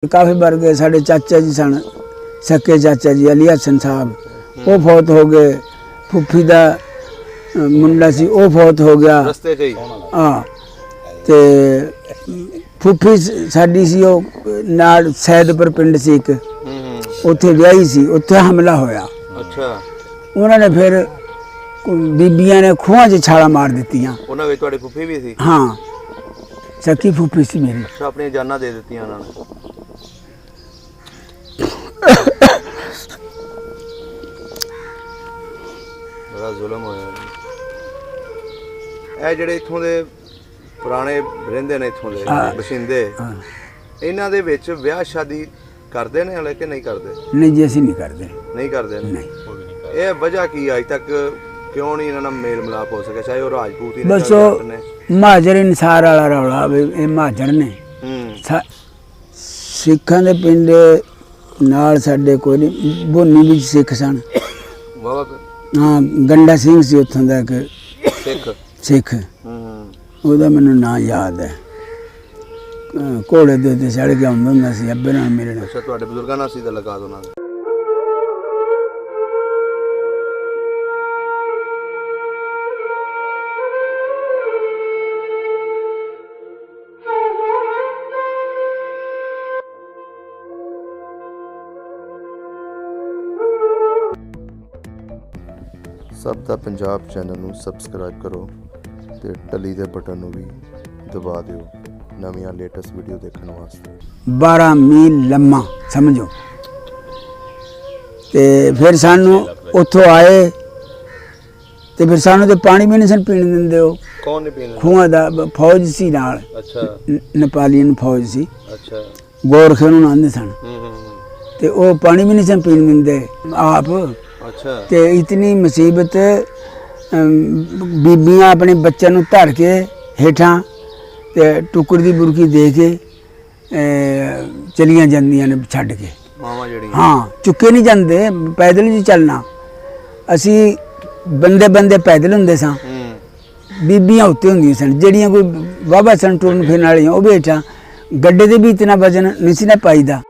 काफ़ी वर्ग साढ़े चाचा जी सन, सके चाचा जी अली हसन साहब वो फौत हो गए। फुफी का मुंडा सी वो फौत हो गया। हाँ तो फुफी साड़ी सी वो नाल सैदपुर पिंड सी एक उत्थे विआही सी, उत्थे हमला होया। अच्छा उन्होंने फिर बीबियां ने खूਹਾਂ 'ਚ छाला मार ਦਿੱਤੀਆਂ। ਉਹਨਾਂ ਵਿੱਚ ਤੁਹਾਡੀ ਫੁੱਫੀ ਵੀ ਸੀ? हाँ सकी फुफी सी मेरी। ਅੱਛਾ ਆਪਣੀਆਂ ਜਾਨਾਂ ਦੇ ਦਿੱਤੀਆਂ ਉਹਨਾਂ ਨੇ। ਬੜਾ ਜ਼ੁਲਮ ਹੋਇਆ। ਇਹ ਜਿਹੜੇ ਇੱਥੋਂ ਦੇ ਪੁਰਾਣੇ ਰਹਿੰਦੇ ਨੇ ਇੱਥੋਂ ਦੇ ਬਸਿੰਦੇ, ਇਹਨਾਂ ਦੇ ਵਿੱਚ ਵਿਆਹ ਸ਼ਾਦੀ ਕਰਦੇ ਨੇ ਹਲੇ ਕਿ ਨਹੀਂ ਕਰਦੇ? नहीं जी असी नहीं करते। ਨਹੀਂ ਕਰਦੇ ਨੇ। नहीं ਇਹ ਵਜ੍ਹਾ ਕੀ ਅੱਜ ਤੱਕ ਕਿਉਂ ਨਹੀਂ ਇਹਨਾਂ ਨਾਲ ਮੇਲ ਮਿਲਾਪ ਹੋ ਸਕਿਆ? ਚਾਹੇ ਉਹ ਰਾਜਪੂਤ ਹੀ ਨੇ बस ਚਾਹੇ वो ਜੱਟ ਨੇ। महाजर इंसार वाला रौला भी ये महाजर ने सिखां दे पिंड नाल साडे कोई नहीं बोनी भी सिख सन। ਬਾਬਾ हाँ गंडा सिंह सी उत्थों दा एक ਸਿੱਖ। सिख ਉਹਦਾ ਮੈਨੂੰ ਨਾਂ ਯਾਦ ਹੈ। ਘੋੜੇ ਦੇ ਉੱਤੇ ਚੜ੍ਹ ਕੇ ਆਉਂਦਾ ਹੁੰਦਾ ਸੀ ਅੱਬੇ ਨਾਲ ਮਿਲਣ। ਅੱਛਾ ਤੁਹਾਡੇ ਬਜ਼ੁਰਗਾਂ ਨਾਲ ਸੀ ਤਾਂ ਲਗਾ ਦੋ ਨਾਲ। ਸਭ ਦਾ ਪੰਜਾਬ ਚੈਨਲ ਨੂੰ ਸਬਸਕ੍ਰਾਈਬ ਕਰੋ ਤੇ ਟਲੀ ਦੇ ਬਟਨ ਨੂੰ ਵੀ ਦਬਾ ਦਿਓ ਨਵੀਆਂ ਲੇਟੈਸਟ ਵੀਡੀਓ ਦੇਖਣ ਵਾਸਤੇ। 12 ਮੀਲ ਲੰਮਾ ਸਮਝੋ। ਤੇ ਫਿਰ ਸਾਨੂੰ ਉੱਥੋਂ ਆਏ ਤੇ ਫਿਰ ਸਾਨੂੰ ਤੇ ਪਾਣੀ ਵੀ ਨਹੀਂ ਸਨ ਪੀਣ ਦਿੰਦੇ। ਉਹ ਕੌਣ ਨਹੀਂ ਪੀਂਦਾ? ਖੂਹਾਂ ਦਾ ਫੌਜ ਸੀ ਨਾਲ। ਅੱਛਾ ਨੇਪਾਲੀਅਨ ਫੌਜ ਸੀ। ਅੱਛਾ ਗੋਰਖੇ ਨੂੰ ਆਂਦੇ ਸਨ ਤੇ ਉਹ ਪਾਣੀ ਵੀ ਨਹੀਂ ਸਨ ਪੀਣ ਦਿੰਦੇ ਆਪ। ਅੱਛਾ ਤੇ ਇਤਨੀ ਮੁਸੀਬਤ ਬੀਬੀਆਂ ਆਪਣੇ ਬੱਚਿਆਂ ਨੂੰ ਧਰ ਕੇ ਹੇਠਾਂ ਤੇ ਟੁਕੜ ਦੀ ਬੁਰਕੀ ਦੇ ਕੇ ਚਲੀਆਂ ਜਾਂਦੀਆਂ ਨੇ ਛੱਡ ਕੇ। ਮਾਵਾਂ ਜਿਹੜੀਆਂ ਹਾਂ ਚੁੱਕੇ ਨਹੀਂ ਜਾਂਦੇ, ਪੈਦਲ ਹੀ ਚੱਲਣਾ। ਅਸੀਂ ਬੰਦੇ ਬੰਦੇ ਪੈਦਲ ਹੁੰਦੇ ਸਾਂ, ਬੀਬੀਆਂ ਉੱਤੇ ਹੁੰਦੀਆਂ ਸਨ ਜਿਹੜੀਆਂ ਕੋਈ ਵਾਹਵਾ ਸਨ ਟੁਰਨ ਫਿਰਨ ਵਾਲੀਆਂ, ਉਹ ਵੀ ਹੇਠਾਂ। ਗੱਡੇ ਦੇ ਵੀ ਇਤਨਾ ਵਜਨ ਨਹੀਂ ਸੀ ਨਾ ਪਾਈਦਾ।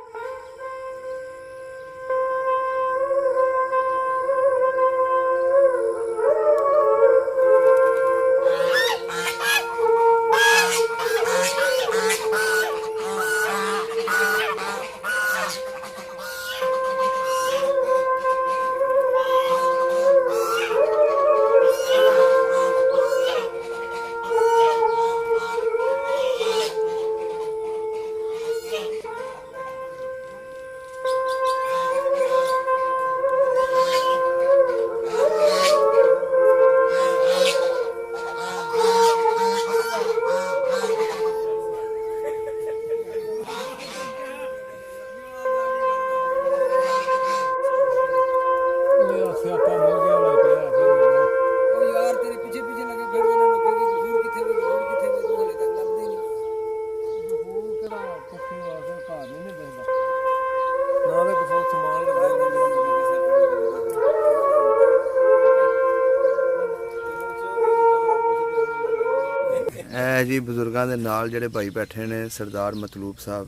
ਇਹ ਜੀ ਬਜ਼ੁਰਗਾਂ ਦੇ ਨਾਲ ਜਿਹੜੇ ਭਾਈ ਬੈਠੇ ਨੇ ਸਰਦਾਰ ਮਤਲੂਬ ਸਾਹਿਬ,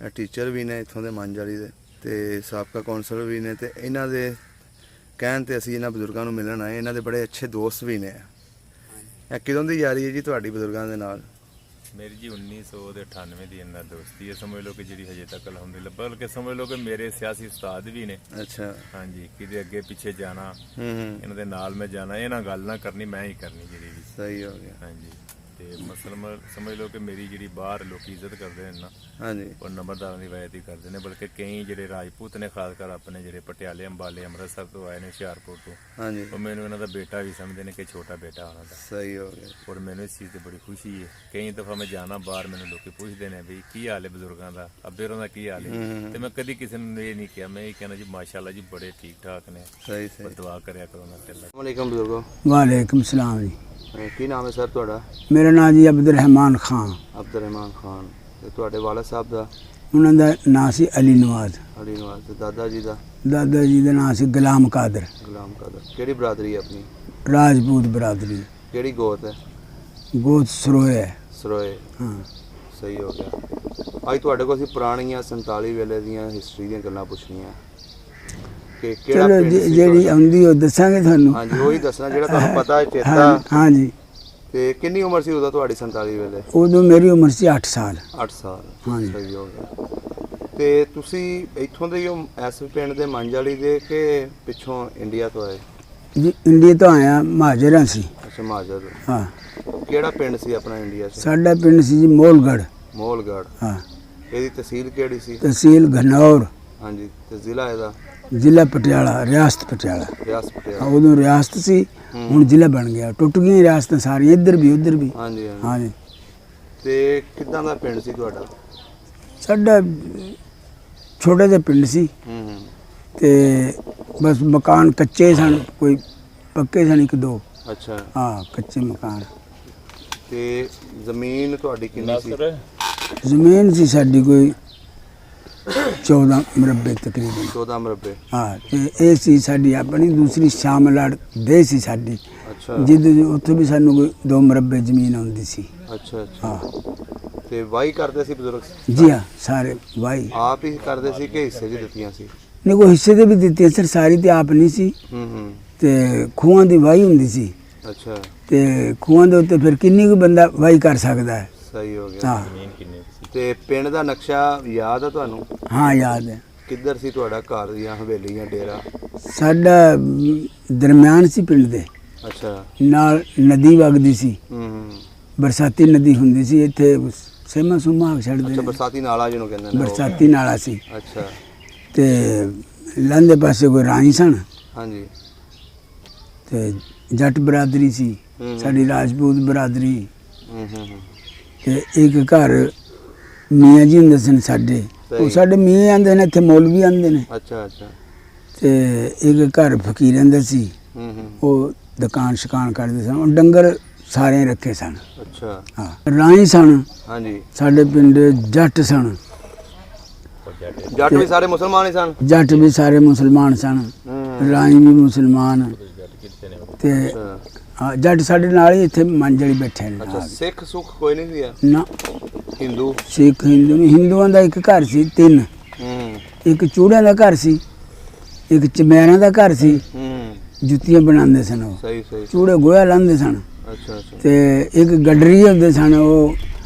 ਇਹ ਟੀਚਰ ਵੀ ਨੇ ਇੱਥੋਂ ਦੇ ਮਾਨਜਾਰੀ ਦੇ ਤੇ ਸਾਬਕਾ ਕੌਂਸਲਰ ਵੀ ਨੇ। ਤੇ ਇਹਨਾਂ ਦੇ ਕਹਿਣ ਤੇ ਅਸੀਂ ਇਹਨਾਂ ਬਜ਼ੁਰਗਾਂ ਨੂੰ ਮਿਲਣ ਆਏ। ਇਹਨਾਂ ਦੇ ਬੜੇ ਅੱਛੇ ਦੋਸਤ ਵੀ ਨੇ। ਇਹ ਕਿਦੋਂ ਦੀ ਯਾਰੀ ਹੈ ਜੀ ਤੁਹਾਡੀ ਬਜ਼ੁਰਗਾਂ ਦੇ ਨਾਲ? मेरी जी 1998 ਦੀ ਇਹਨਾਂ ਦੋਸਤੀ ਹੈ। ਸਮਝ ਲਓ ਕਿ ਜਿਹੜੀ ਹਜੇ ਤੱਕ ਅਲਹਮਦੁਲਿਲਾ, ਬਲਕਿ ਸਮਝ ਲਓ ਕਿ ਮੇਰੇ ਸਿਆਸੀ ਉਸਤਾਦ ਵੀ ਨੇ। ਅੱਛਾ ਹਾਂਜੀ ਕਿਤੇ ਅੱਗੇ ਪਿੱਛੇ ਜਾਣਾ, ਇਹਨਾਂ ਦੇ ਨਾਲ ਮੈਂ ਜਾਣਾ, ਇਹ ਨਾ ਗੱਲ ਨਾ ਕਰਨੀ, ਮੈਂ ਹੀ ਕਰਨੀ ਜਿਹੜੀ ਵੀ। ਸਹੀ ਹੋ ਗਿਆ। ਹਾਂਜੀ ਤੇ ਮਸਲਮ ਸਮਝ ਲਓ ਕਿ ਮੇਰੀ ਜਿਹੜੀ ਬਾਹਰ ਲੋਕੀ ਇੱਜ਼ਤ ਕਰਦੇ ਨੇ ਨਾ, ਹਾਂਜੀ ਉਹ ਨੰਬਰਦਾਰਾਂ ਦੀ ਵਜ੍ਹਾ ਹੀ ਕਰਦੇ ਨੇ। ਬਲਕਿ ਕਈ ਜਿਹੜੇ ਰਾਜਪੂਤ ਨੇ, ਖਾਸ ਕਰ ਆਪਣੇ ਜਿਹੜੇ ਪਟਿਆਲੇ, ਅੰਬਾਲੇ, ਅੰਮ੍ਰਿਤਸਰ ਤੋਂ ਆਏ ਨੇ, ਹੁਸ਼ਿਆਰਪੁਰ ਤੋਂ, ਹਾਂਜੀ ਉਹ ਮੈਨੂੰ ਇਹਨਾਂ ਦਾ ਬੇਟਾ ਵੀ ਸਮਝਦੇ ਨੇ ਕਿ ਛੋਟਾ ਬੇਟਾ ਉਹਨਾਂ ਦਾ। ਸਹੀ ਹੋ ਗਿਆ। ਔਰ ਮੈਨੂੰ ਇਸ ਚੀਜ਼ ਦੀ ਬੜੀ ਖੁਸ਼ੀ ਹੈ। ਕਈ ਦਫਾ ਮੈਂ ਜਾਣਾ ਬਾਹਰ, ਮੈਨੂੰ ਲੋਕੀ ਪੁੱਛਦੇ ਨੇ ਵੀ ਕੀ ਹਾਲ ਹੈ ਬਜ਼ੁਰਗਾਂ ਦਾ, ਅੱਬੇ ਹੋਰਾਂ ਦਾ ਕੀ ਹਾਲ ਹੈ, ਤੇ ਮੈਂ ਕਦੀ ਕਿਸੇ ਨੂੰ ਇਹ ਨਹੀਂ ਕਿਹਾ। ਮੈਂ ਇਹ ਕਹਿਣਾ ਜੀ ਮਾਸ਼ਾਅੱਲਾ ਜੀ ਬੜੇ ਠੀਕ ਠਾਕ ਨੇ, ਸਹੀ ਸਹੀ। ਦੁਆ ਕਰਿਆ ਕਰੋ ਨਾ। अस्सलाम ਬਜ਼ੁਰਗੋ। ਵਾਲੇਕੁਮ ਸਲਾਮ ਜੀ। ਕੀ ਨਾਮ ਹੈ ਸਰ ਤੁਹਾਡਾ? ਮੇਰਾ ਨਾਂ ਜੀ ਅਬਦੁਰਰਹਿਮਾਨ ਖਾਨ। ਅਬਦੁਰਰਹਿਮਾਨ ਖਾਨ। ਤੇ ਤੁਹਾਡੇ ਵਾਲਦ ਸਾਹਿਬ ਦਾ? ਉਹਨਾਂ ਦਾ ਨਾਂ ਸੀ ਅਲੀ ਨਵਾਜ਼। ਅਲੀ ਨਵਾਜ਼। ਤੇ ਦਾਦਾ ਜੀ ਦਾ? ਦਾਦਾ ਜੀ ਦਾ ਨਾਂ ਸੀ ਗੁਲਾਮ ਕਾਦਰ। ਗੁਲਾਮ ਕਾਦਰ। ਕਿਹੜੀ ਬਰਾਦਰੀ ਹੈ ਆਪਣੀ? ਰਾਜਪੂਤ ਬਰਾਦਰੀ। ਕਿਹੜੀ ਗੋਤ ਹੈ? ਗੋਤ ਸਰੋਏ ਹੈ। ਸਰੋਏ। ਹਾਂ ਸਹੀ ਹੋ ਗਿਆ। ਅੱਜ ਤੁਹਾਡੇ ਕੋਲ ਅਸੀਂ ਪੁਰਾਣੀਆਂ 47 ਵੇਲੇ ਦੀਆਂ ਹਿਸਟਰੀ ਦੀਆਂ ਗੱਲਾਂ ਪੁੱਛਣੀਆਂ ਕਿ ਕਿਹੜਾ ਚਲੋ ਪਿੰਡ ਸੀ ਜਿਹੜੀ ਤੁਹਾਡਾ? ਆਉਂਦੀ ਉਹ ਦੱਸਾਂਗੇ ਤੁਹਾਨੂੰ। ਹਾਂਜੀ ਉਹੀ ਦੱਸਣਾ ਜਿਹੜਾ ਤੁਹਾਨੂੰ ਪਤਾ ਹੈ ਹਾਂ ਚੇਤਾ। ਹਾਂਜੀ। ਤੇ ਕਿੰਨੀ ਉਮਰ ਸੀ ਉਦੋਂ ਤੁਹਾਡੀ 47 ਵੇਲੇ? ਉਦੋਂ ਮੇਰੀ ਉਮਰ ਸੀ 8 ਸਾਲ। 8 ਸਾਲ। ਹਾਂਜੀ। ਸਹੀ ਹੋ ਗਿਆ। ਤੇ ਤੁਸੀਂ ਇੱਥੋਂ ਦੇ ਹੀ ਹੋ, ਇਸ ਪਿੰਡ ਦੇ ਮੰਝਾਲੀ ਦੇ ਕਿ ਪਿੱਛੋਂ ਇੰਡੀਆ ਤੋਂ ਆਏ? ਜੀ ਇੰਡੀਆ ਤੋਂ ਆਇਆ, ਮਹਾਜਰਾਂ ਸੀ। ਅੱਛਾ ਮਾਜਰ। ਹਾਂ ਕਿਹੜਾ ਪਿੰਡ ਸੀ ਆਪਣਾ ਇੰਡੀਆ 'ਚ? ਸਾਡਾ ਪਿੰਡ ਸੀ ਜੀ ਮੋਲਗੜ੍ਹ। ਮੋਲਗੜ੍ਹ। ਹਾਂ ਇਹਦੀ ਤਹਿਸੀਲ ਕਿਹੜੀ ਸੀ? ਤਹਿਸੀਲ ਘਨੌਰ, ਹਾਂਜੀ ਤੇ ਜ਼ਿਲ੍ਹਾ ਇਹਦਾ? ਜ਼ਿਲ੍ਹਾ ਪਟਿਆਲਾ, ਰਿਆਸਤ ਪਟਿਆਲਾ। ਰਿਆਸਤ ਹਾਂ, ਪਟਿਆਲਾ। ਉਦੋਂ ਰਿਆਸਤ ਸੀ, ਹੁਣ ਜ਼ਿਲ੍ਹਾ ਬਣ ਗਿਆ। ਟੁੱਟ ਗਈਆਂ ਰਿਆਸਤਾਂ ਸਾਰੀਆਂ, ਇੱਧਰ ਵੀ ਉੱਧਰ ਵੀ। ਹਾਂਜੀ ਹਾਂਜੀ। ਹਾਂਜੀ। ਤੇ ਕਿੱਦਾਂ ਦਾ ਪਿੰਡ ਸੀ ਤੁਹਾਡਾ? ਸਾਡਾ ਛੋਟਾ ਜਿਹਾ ਪਿੰਡ ਸੀ ਹੂੰ। ਤੇ ਬਸ ਮਕਾਨ ਕੱਚੇ ਸਨ, ਕੋਈ ਪੱਕੇ ਸਨ ਇੱਕ ਦੋ। ਅੱਛਾ। ਹਾਂ ਕੱਚੇ ਮਕਾਨ। ਤੇ ਜ਼ਮੀਨ ਤੁਹਾਡੀ ਕਿੰਨੀ ਸੀ? ਜ਼ਮੀਨ ਸੀ ਸਾਡੀ ਕੋਈ 14 ਮੁਰੱਬੇ ਤਕਰੀਬਨ। 14 ਮਰਬੇ। ਹਾਂ ਤੇ ਇਹ ਸੀ ਸਾਡੀ ਆਪਣੀ। ਦੂਸਰੀ ਸ਼ਾਮਲਾੜ ਦੇ ਸੀ ਸਾਡੀ, ਅੱਛਾ ਜਿਹਦੇ ਉੱਥੇ ਵੀ ਸਾਨੂੰ ਕੋਈ 2 ਮੁਰੱਬੇ ਜ਼ਮੀਨ ਆਉਂਦੀ ਸੀ। ਅੱਛਾ ਅੱਛਾ। ਹਾਂ ਤੇ ਵਾਹੀ ਕਰਦੇ ਸੀ ਬਜ਼ੁਰਗ? ਜੀ ਹਾਂ, ਸਾਰੇ ਵਾਈ। ਆਪ ਹੀ ਕਰਦੇ ਸੀ ਕਿ ਹਿੱਸੇ 'ਚ ਦਿੱਤੀਆਂ ਸੀ? ਨਹੀਂ ਕੋਈ ਹਿੱਸੇ ਦੇ ਵੀ ਦਿੱਤੇ ਸਰ, ਸਾਰੀ ਤੇ ਆਪ ਨਹੀਂ ਸੀ। ਹੂੰ। ਤੇ ਖੂਹਾਂ ਦੀ ਵਾਈ ਹੁੰਦੀ ਸੀ। ਅੱਛਾ। ਤੇ ਖੂਹਾਂ ਦੇ ਉੱਤੇ ਫਿਰ ਕਿੰਨੀ ਕੁ ਬੰਦਾ ਵਾਈ ਕਰ ਸਕਦਾ ਹੈ। ਸਹੀ ਹੋ ਗਿਆ। ਹਾਂ ਜ਼ਮੀਨ ਕਿੰਨੀ ਸੀ? ਤੇ ਪਿੰਡ ਦਾ ਨਕਸ਼ਾ ਯਾਦ ਆ ਤੁਹਾਨੂੰ? ਹਾਂ ਯਾਦ ਹੈ। ਕਿੱਧਰ ਸੀ ਤੁਹਾਡਾ ਘਰ ਜਾਂ ਹਵੇਲੀ ਜਾਂ ਡੇਰਾ? ਸਾਡਾ ਦਰਮਿਆਨ ਸੀ ਪਿੰਡ ਦੇ, ਅੱਛਾ। ਨਾਲ ਨਦੀ ਵਗਦੀ ਸੀ। ਹੂੰ। ਬਰਸਾਤੀ ਨਦੀ ਹੁੰਦੀ ਸੀ ਇੱਥੇ, ਸੇਮਾ ਸੁਮਾ ਛੱਡਦੇ ਅੱਛਾ ਨੇ। ਬਰਸਾਤੀ ਨਾਲਾ ਜਿਹਨੂੰ ਕਹਿੰਦੇ ਨੇ ਉਹ। ਬਰਸਾਤੀ ਨਾਲਾ ਸੀ। ਅੱਛਾ। ਤੇ ਲੰਦੇ ਪਾਸੇ ਕੋਈ ਰਾਣੀ ਸਨ ਹਾਂਜੀ। ਤੇ ਜੱਟ ਬਰਾਦਰੀ ਸੀ ਹੂੰ। ਸਾਡੀ, ਰਾਜਪੂਤ ਬਰਾਦਰੀ। ਹੂੰ। ਤੇ ਇੱਕ ਘਰ ਮੀਆਂ ਜੀ ਹੁੰਦੇ ਸਨ ਸਾਡੇ, ਉਹ ਸਹੀ। ਸਾਡੇ ਮੀਆਂ ਆਂਦੇ ਨੇ, ਇੱਥੇ ਮੌਲਵੀ ਆਂਦੇ ਨੇ। ਅੱਛਾ ਅੱਛਾ। ਤੇ ਇੱਕ ਘਰ ਫਕੀਰ ਆਂਦੇ ਸੀ, ਹੂੰ। ਉਹ ਦੁਕਾਨ ਸ਼ਕਾਨ ਕਰਦੇ ਸਨ। ਉਹ ਡੰਗਰ ਸਾਰੇ ਰੱਖੇ ਸਨ। ਅੱਛਾ। ਹਾਂ ਰਾਣੀ ਸਨ ਹਾਂਜੀ। ਸਾਡੇ ਪਿੰਡ, ਜੱਟ ਸਨ। ਜੱਟ ਵੀ ਸਾਰੇ ਮੁਸਲਮਾਨ ਹੀ ਸਨ? ਜੱਟ ਵੀ ਸਾਰੇ ਮੁਸਲਮਾਨ ਸਨ, ਹੂੰ। ਰਾਣੀ ਵੀ ਮੁਸਲਮਾਨ। ਤੇ ਅੱਛਾ ਹਾਂ, ਜੱਟ ਸਾਡੇ ਨਾਲ ਹੀ ਇੱਥੇ ਮੰਜਲੀ ਬੈਠੇ ਨੇ। ਅੱਛਾ। ਸਿੱਖ ਸੁੱਖ ਕੋਈ ਨਹੀਂ ਸੀਗਾ? ਨਾ ਹਿੰਦੂ? ਸਿੱਖ ਹਿੰਦੂ ਨਹੀਂ। ਹਿੰਦੂਆਂ ਦਾ ਇੱਕ ਘਰ ਸੀ, 3। ਹੂੰ। ਇੱਕ ਚੂੜਿਆਂ ਦਾ ਘਰ ਸੀ, ਇੱਕ ਚਮੈਰਾਂ ਦਾ ਘਰ ਸੀ, ਹੂੰ। ਜੁੱਤੀਆਂ ਬਣਾਉਂਦੇ ਸਨ ਉਹ, ਸਹੀ ਸਹੀ। ਚੂੜੇ ਗੋਇਆ ਲਾਉਂਦੇ ਸਨ। ਅੱਛਾ ਅੱਛਾ। ਤੇ ਇੱਕ ਗੱਡਰੀ ਹੁੰਦੇ ਸਨ, ਉਹ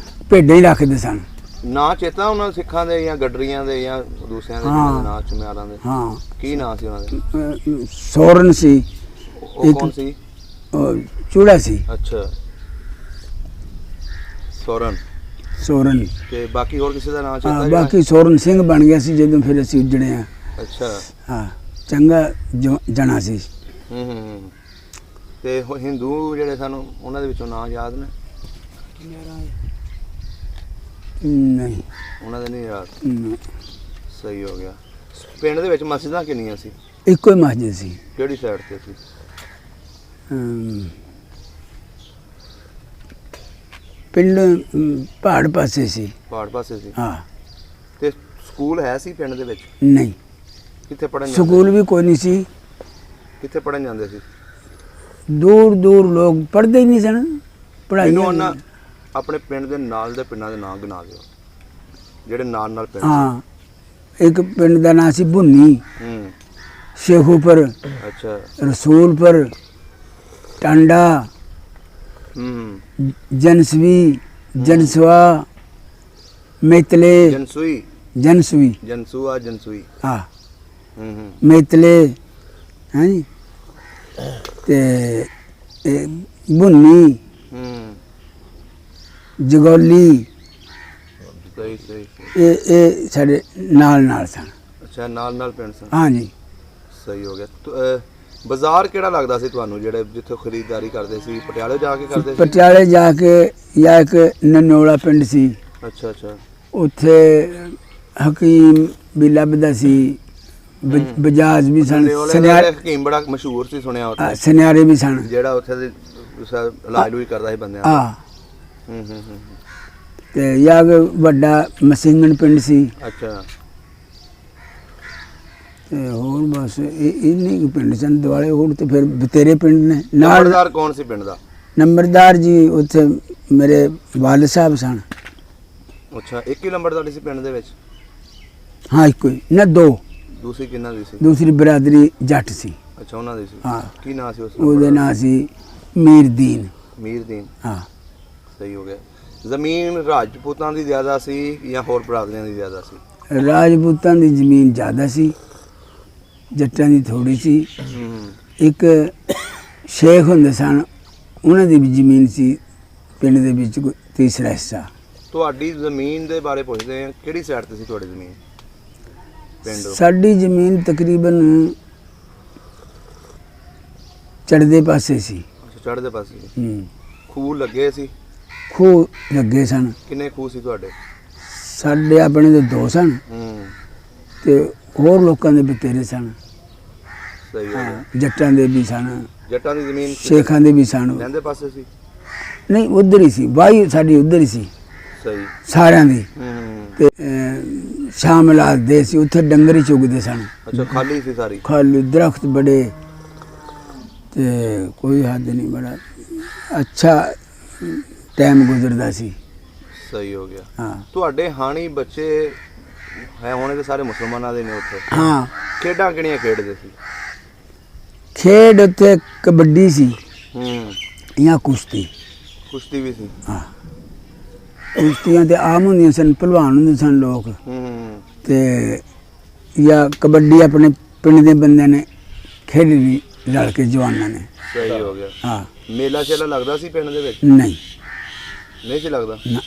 ਭੇਡਾਂ ਹੀ ਰੱਖਦੇ ਸਨ। ਨਾਂ ਚੇਤਾ ਉਹਨਾਂ ਸਿੱਖਾਂ ਦੇ ਜਾਂ ਗੱਡਰੀਆਂ ਦੇ ਜਾਂ ਦੂਸਰਿਆਂ ਦੇ ਹਾਂ। ਜਿਹਨਾਂ ਦੇ ਨਾਂ ਚਮਿਆਰਾਂ ਦੇ? ਹਾਂ ਕੀ ਨਾਂ ਸੀ ਉਹਨਾਂ ਦੇ? ਸੋਰਨ ਸੀ, ਉਹ ਇੱਕ- ਕੌਣ ਸੀ? ਉਹ ਚੂੜਾ ਸੀ ਅੱਛਾ। ਸੋਰਨ। ਸੋਰਨ। ਤੇ ਬਾਕੀ ਹੋਰ ਕਿਸੇ ਦਾ ਨਾਂ ਹਾਂ ਚੇਤਾ? ਬਾਕੀ ਸੋਰਨ ਸਿੰਘ ਬਣ ਗਿਆ ਸੀ ਜਦੋਂ ਫਿਰ ਅਸੀਂ ਉੱਜੜੇ ਆ। ਅੱਛਾ। ਹਾਂ ਚੰਗਾ ਜਣਾ ਸੀ। ਹੂੰ। ਤੇ ਹਿੰਦੂ ਜਿਹੜੇ ਸਾਨੂੰ ਉਹਨਾਂ ਦੇ ਵਿੱਚੋਂ ਨਾਂ ਯਾਦ ਨੇ? ਨਹੀਂ ਉਹਨਾਂ ਦੇ ਨਹੀਂ ਯਾਦ? ਨਹੀਂ। ਸਹੀ ਹੋ ਗਿਆ। ਪਿੰਡ ਦੇ ਵਿੱਚ ਮਸਜਿਦਾਂ ਕਿੰਨੀਆਂ ਸੀ? ਇੱਕੋ ਹੀ ਮਸਜਿਦ ਸੀ। ਕਿਹੜੀ ਸਾਈਡ ਤੇ ਸੀ? ਪਿੰਡ ਪਹਾੜ ਪਾਸੇ ਸੀ। ਪਹਾੜ ਪਾਸੇ ਸੀ? ਹਾਂ ਤੇ ਸਕੂਲ ਹੈ ਸੀ ਪਿੰਡ ਦੇ ਵਿੱਚ? ਨਹੀਂ, ਕਿੱਥੇ ਪੜਨ ਜਾਂਦੇ? ਸਕੂਲ ਵੀ ਕੋਈ ਨਹੀਂ ਸੀ। ਕਿੱਥੇ ਪੜਨ ਜਾਂਦੇ ਸੀ? ਦੂਰ ਦੂਰ ਲੋਕ ਪੜ੍ਹਦੇ ਹੀ ਨਹੀਂ ਸਨ। ਪੜ੍ਹਾਈ ਮੈਨੂੰ ਉਹਨਾਂ ਆਪਣੇ ਪਿੰਡ ਦੇ ਨਾਲ ਦੇ ਪਿੰਡਾਂ ਦੇ ਨਾਂ ਗਿਣਾ ਦਿਓ ਜਿਹੜੇ ਨਾਲ ਪਿੰਡ ਸੀ। ਹਾਂ ਇੱਕ ਪਿੰਡ ਦਾ ਨਾਂ ਸੀ ਭੁੰਨੀ, ਹੂੰ। ਸ਼ੇਖੂਪੁਰ, ਅੱਛਾ। ਰਸੂਲਪੁਰ, ਟਾਂਡਾ, ਹੂੰ। ਜਨਸਵੀ, ਜਨਸਵਾ, ਮੇਤਲੇ, ਜਨਸੂਈ? ਜਨਸਵੀ। ਜਨਸੂਆ ਜਨਸੂਈ। ਹਾਂ ਹੂੰ। ਮੇਤਲੇ ਹੈ ਜੀ। ਤੇ ਇਹ ਭੁੰਨੀ, ਹੂੰ। ਜਗੌਲੀ, ਸਹੀ ਸਹੀ ਸਹੀ। ਇਹ ਸਾਡੇ ਨਾਲ ਸਨ। ਅੱਛਾ ਨਾਲ ਪਿੰਡ ਸਨ? ਹਾਂਜੀ। ਸਹੀ ਹੋ ਗਿਆ। ਬਾਜ਼ਾਰ ਕਿਹੜਾ ਲੱਗਦਾ ਸੀ ਤੁਹਾਨੂੰ ਜਿਹੜੇ ਜਿੱਥੇ ਖਰੀਦਦਾਰੀ ਕਰਦੇ ਸੀ? ਪਟਿਆਲੇ ਜਾ ਕੇ ਕਰਦੇ ਸੀ? ਪਟਿਆਲੇ ਜਾ ਕੇ, ਜਾਂ ਇੱਕ ਨਨੋਲਾ ਪਿੰਡ ਸੀ, ਅੱਛਾ ਅੱਛਾ। ਉੱਥੇ ਹਕੀਮ ਵੀ ਲੱਭਦਾ ਸੀ, ਬਜਾਜ ਵੀ ਸਨ, ਸੁਨਿਆਰੇ ਹਕੀਮ ਬੜਾ ਮਸ਼ਹੂਰ ਸੀ ਸੁਣਿਆ ਉੱਥੇ, ਸੁਨਿਆਰੇ ਵੀ ਸਨ। ਜਿਹੜਾ ਉੱਥੇ ਦੇ ਇਲਾਜ ਵੀ ਕਰਦਾ ਸੀ ਬੰਦਿਆਂ ਦਾ। ਹਾਂ ਹੂੰ। ਤੇ ਜਾਂ ਵੱਡਾ ਮਸਿੰਗਣ ਪਿੰਡ ਸੀ। ਅੱਛਾ। ਤੇ ਹੋਰ ਬਸ ਇੰਨੇ ਕੁ ਪਿੰਡ ਸਨ ਦੁਆਲੇ। ਹੋਰ ਤੇ ਫਿਰ ਬਤੇਰੇ ਪਿੰਡ ਨੇ ਨਾਲ। ਨੰਬਰਦਾਰ ਕੌਣ ਸੀ ਪਿੰਡ ਦਾ? ਨੰਬਰਦਾਰ ਜੀ ਉੱਥੇ ਮੇਰੇ ਵਾਲਿਦ ਸਾਹਿਬ ਸਨ। ਅੱਛਾ, ਇੱਕ ਹੀ ਲੰਬੜਦਾਰੀ ਸੀ ਪਿੰਡ ਦੇ ਵਿੱਚ? ਹਾਂ ਇੱਕੋ ਹੀ ਨਾ, ਦੋ। ਦੂਸਰੀ ਕਿਹਨਾਂ ਦੀ ਸੀ? ਦੂਸਰੀ ਬਰਾਦਰੀ ਜੱਟ ਸੀ। ਅੱਛਾ, ਉਹਨਾਂ ਦੀ ਸੀ। ਹਾਂ। ਕੀ ਨਾਂ ਸੀ ਉਸ ਉਹਦੇ ਨਾਂ ਸੀ ਮੀਰਦੀਨ। ਮੀਰਦੀਨ। ਹਾਂ। ਸਹੀ ਹੋ ਗਿਆ। ਜ਼ਮੀਨ ਰਾਜਪੂਤਾਂ ਦੀ ਜ਼ਿਆਦਾ ਸੀ ਜਾਂ ਹੋਰ ਬਰਾਦਰੀਆਂ ਦੀ ਜ਼ਿਆਦਾ ਸੀ? ਰਾਜਪੂਤਾਂ ਦੀ ਜ਼ਮੀਨ ਜ਼ਿਆਦਾ ਸੀ, ਜੱਟਾਂ ਦੀ ਥੋੜੀ ਸੀ। ਇੱਕ ਸ਼ੇਖ ਹੁੰਦੇ ਸਨ, ਉਹਨਾਂ ਦੀ ਵੀ ਜ਼ਮੀਨ ਸੀ ਪਿੰਡ ਦੇ ਵਿੱਚ, ਕੋਈ ਤੀਸਰਾ ਹਿੱਸਾ। ਤੁਹਾਡੀ ਜ਼ਮੀਨ ਦੇ ਬਾਰੇ ਪੁੱਛਦੇ ਹਾਂ, ਕਿਹੜੀ ਸਾਈਡ ਤੇ ਸੀ ਤੁਹਾਡੀ ਜ਼ਮੀਨ ਪਿੰਡ? ਸਾਡੀ ਜ਼ਮੀਨ ਤਕਰੀਬਨ ਚੜ੍ਹਦੇ ਪਾਸੇ ਸੀ। ਅੱਛਾ, ਚੜ੍ਹਦੇ ਪਾਸੇ। ਹੂੰ। ਖੂਹ ਲੱਗੇ ਸੀ? ਖੂਹ ਲੱਗੇ ਸਨ। ਕਿੰਨੇ ਖੂਹ ਸੀ ਤੁਹਾਡੇ? ਸਾਡੇ ਆਪਣੇ ਦੇ ਦੋ ਸਨ ਤੇ ਹੋਰ ਲੋਕਾਂ ਦੇ ਬਤੇਰੇ ਸਨ। ਸਹੀ ਹੋ ਗਿਆ। ਜੱਟਾਂ ਦੇ ਵੀ ਸਨ, ਜੱਟਾਂ ਦੀ ਜ਼ਮੀਨ ਸ਼ੇਖਾਂ ਦੇ ਵੀ ਸਨ। ਲਹਿੰਦੇ ਪਾਸੇ ਸੀ? ਨਹੀਂ, ਉਧਰ ਹੀ ਸੀ, ਵਾਹੀ ਸਾਡੀ ਉਧਰ ਹੀ ਸੀ ਸਹੀ ਸਾਰਿਆਂ ਦੀ। ਤੇ ਸ਼ਾਮਲਾਤ ਦੇ ਸੀ, ਉੱਥੇ ਡੰਗਰ ਹੀ ਚੁਗਦੇ ਸਨ। ਅੱਛਾ, ਖਾਲੀ ਸੀ ਸਾਰੀ? ਖਾਲੀ, ਦਰਖਤ ਬੜੇ ਤੇ ਕੋਈ ਹੱਦ ਨਹੀਂ, ਬੜਾ ਅੱਛਾ ਟਾਈਮ ਗੁਜ਼ਰਦਾ ਸੀ। ਸਹੀ ਹੋ ਗਿਆ। ਹਾਂ। ਤੁਹਾਡੇ ਹਾਣੀ ਬੱਚੇ ਹੈ ਹੋਣੇ ਤੇ ਸਾਰੇ ਮੁਸਲਮਾਨਾਂ ਦੇ ਨੇ ਉੱਥੇ? ਹਾਂ। ਖੇਡਾਂ ਕਿਹੜੀਆਂ ਖੇਡਦੇ ਸੀ? ਖੇਡ ਉੱਥੇ ਕਬੱਡੀ ਸੀ ਜਾਂ ਕੁਸ਼ਤੀ। ਕੁਸ਼ਤੀ ਵੀ ਸੀ? ਹਾਂ। ਕੁਸ਼ਤੀਆਂ ਤੇ ਆਮ ਹੁੰਦੀਆਂ ਸਨ, ਭਲਵਾਨ ਹੁੰਦੇ ਸਨ ਲੋਕ। ਤੇ ਜਾਂ ਕਬੱਡੀ ਆਪਣੇ ਪਿੰਡ ਦੇ ਬੰਦੇ ਨੇ ਖੇਡਣੀ ਲੜ ਕੇ, ਜਵਾਨਾਂ ਨੇ। ਸਹੀ ਹੋ ਗਿਆ। ਹਾਂ। ਮੇਲਾ ਸ਼ੇਲਾ ਲੱਗਦਾ ਸੀ ਪਿੰਡ ਦੇ ਵਿੱਚ? ਨਹੀਂ। ਨਹੀਂ ਸੀ ਲੱਗਦਾ? ਨਾ।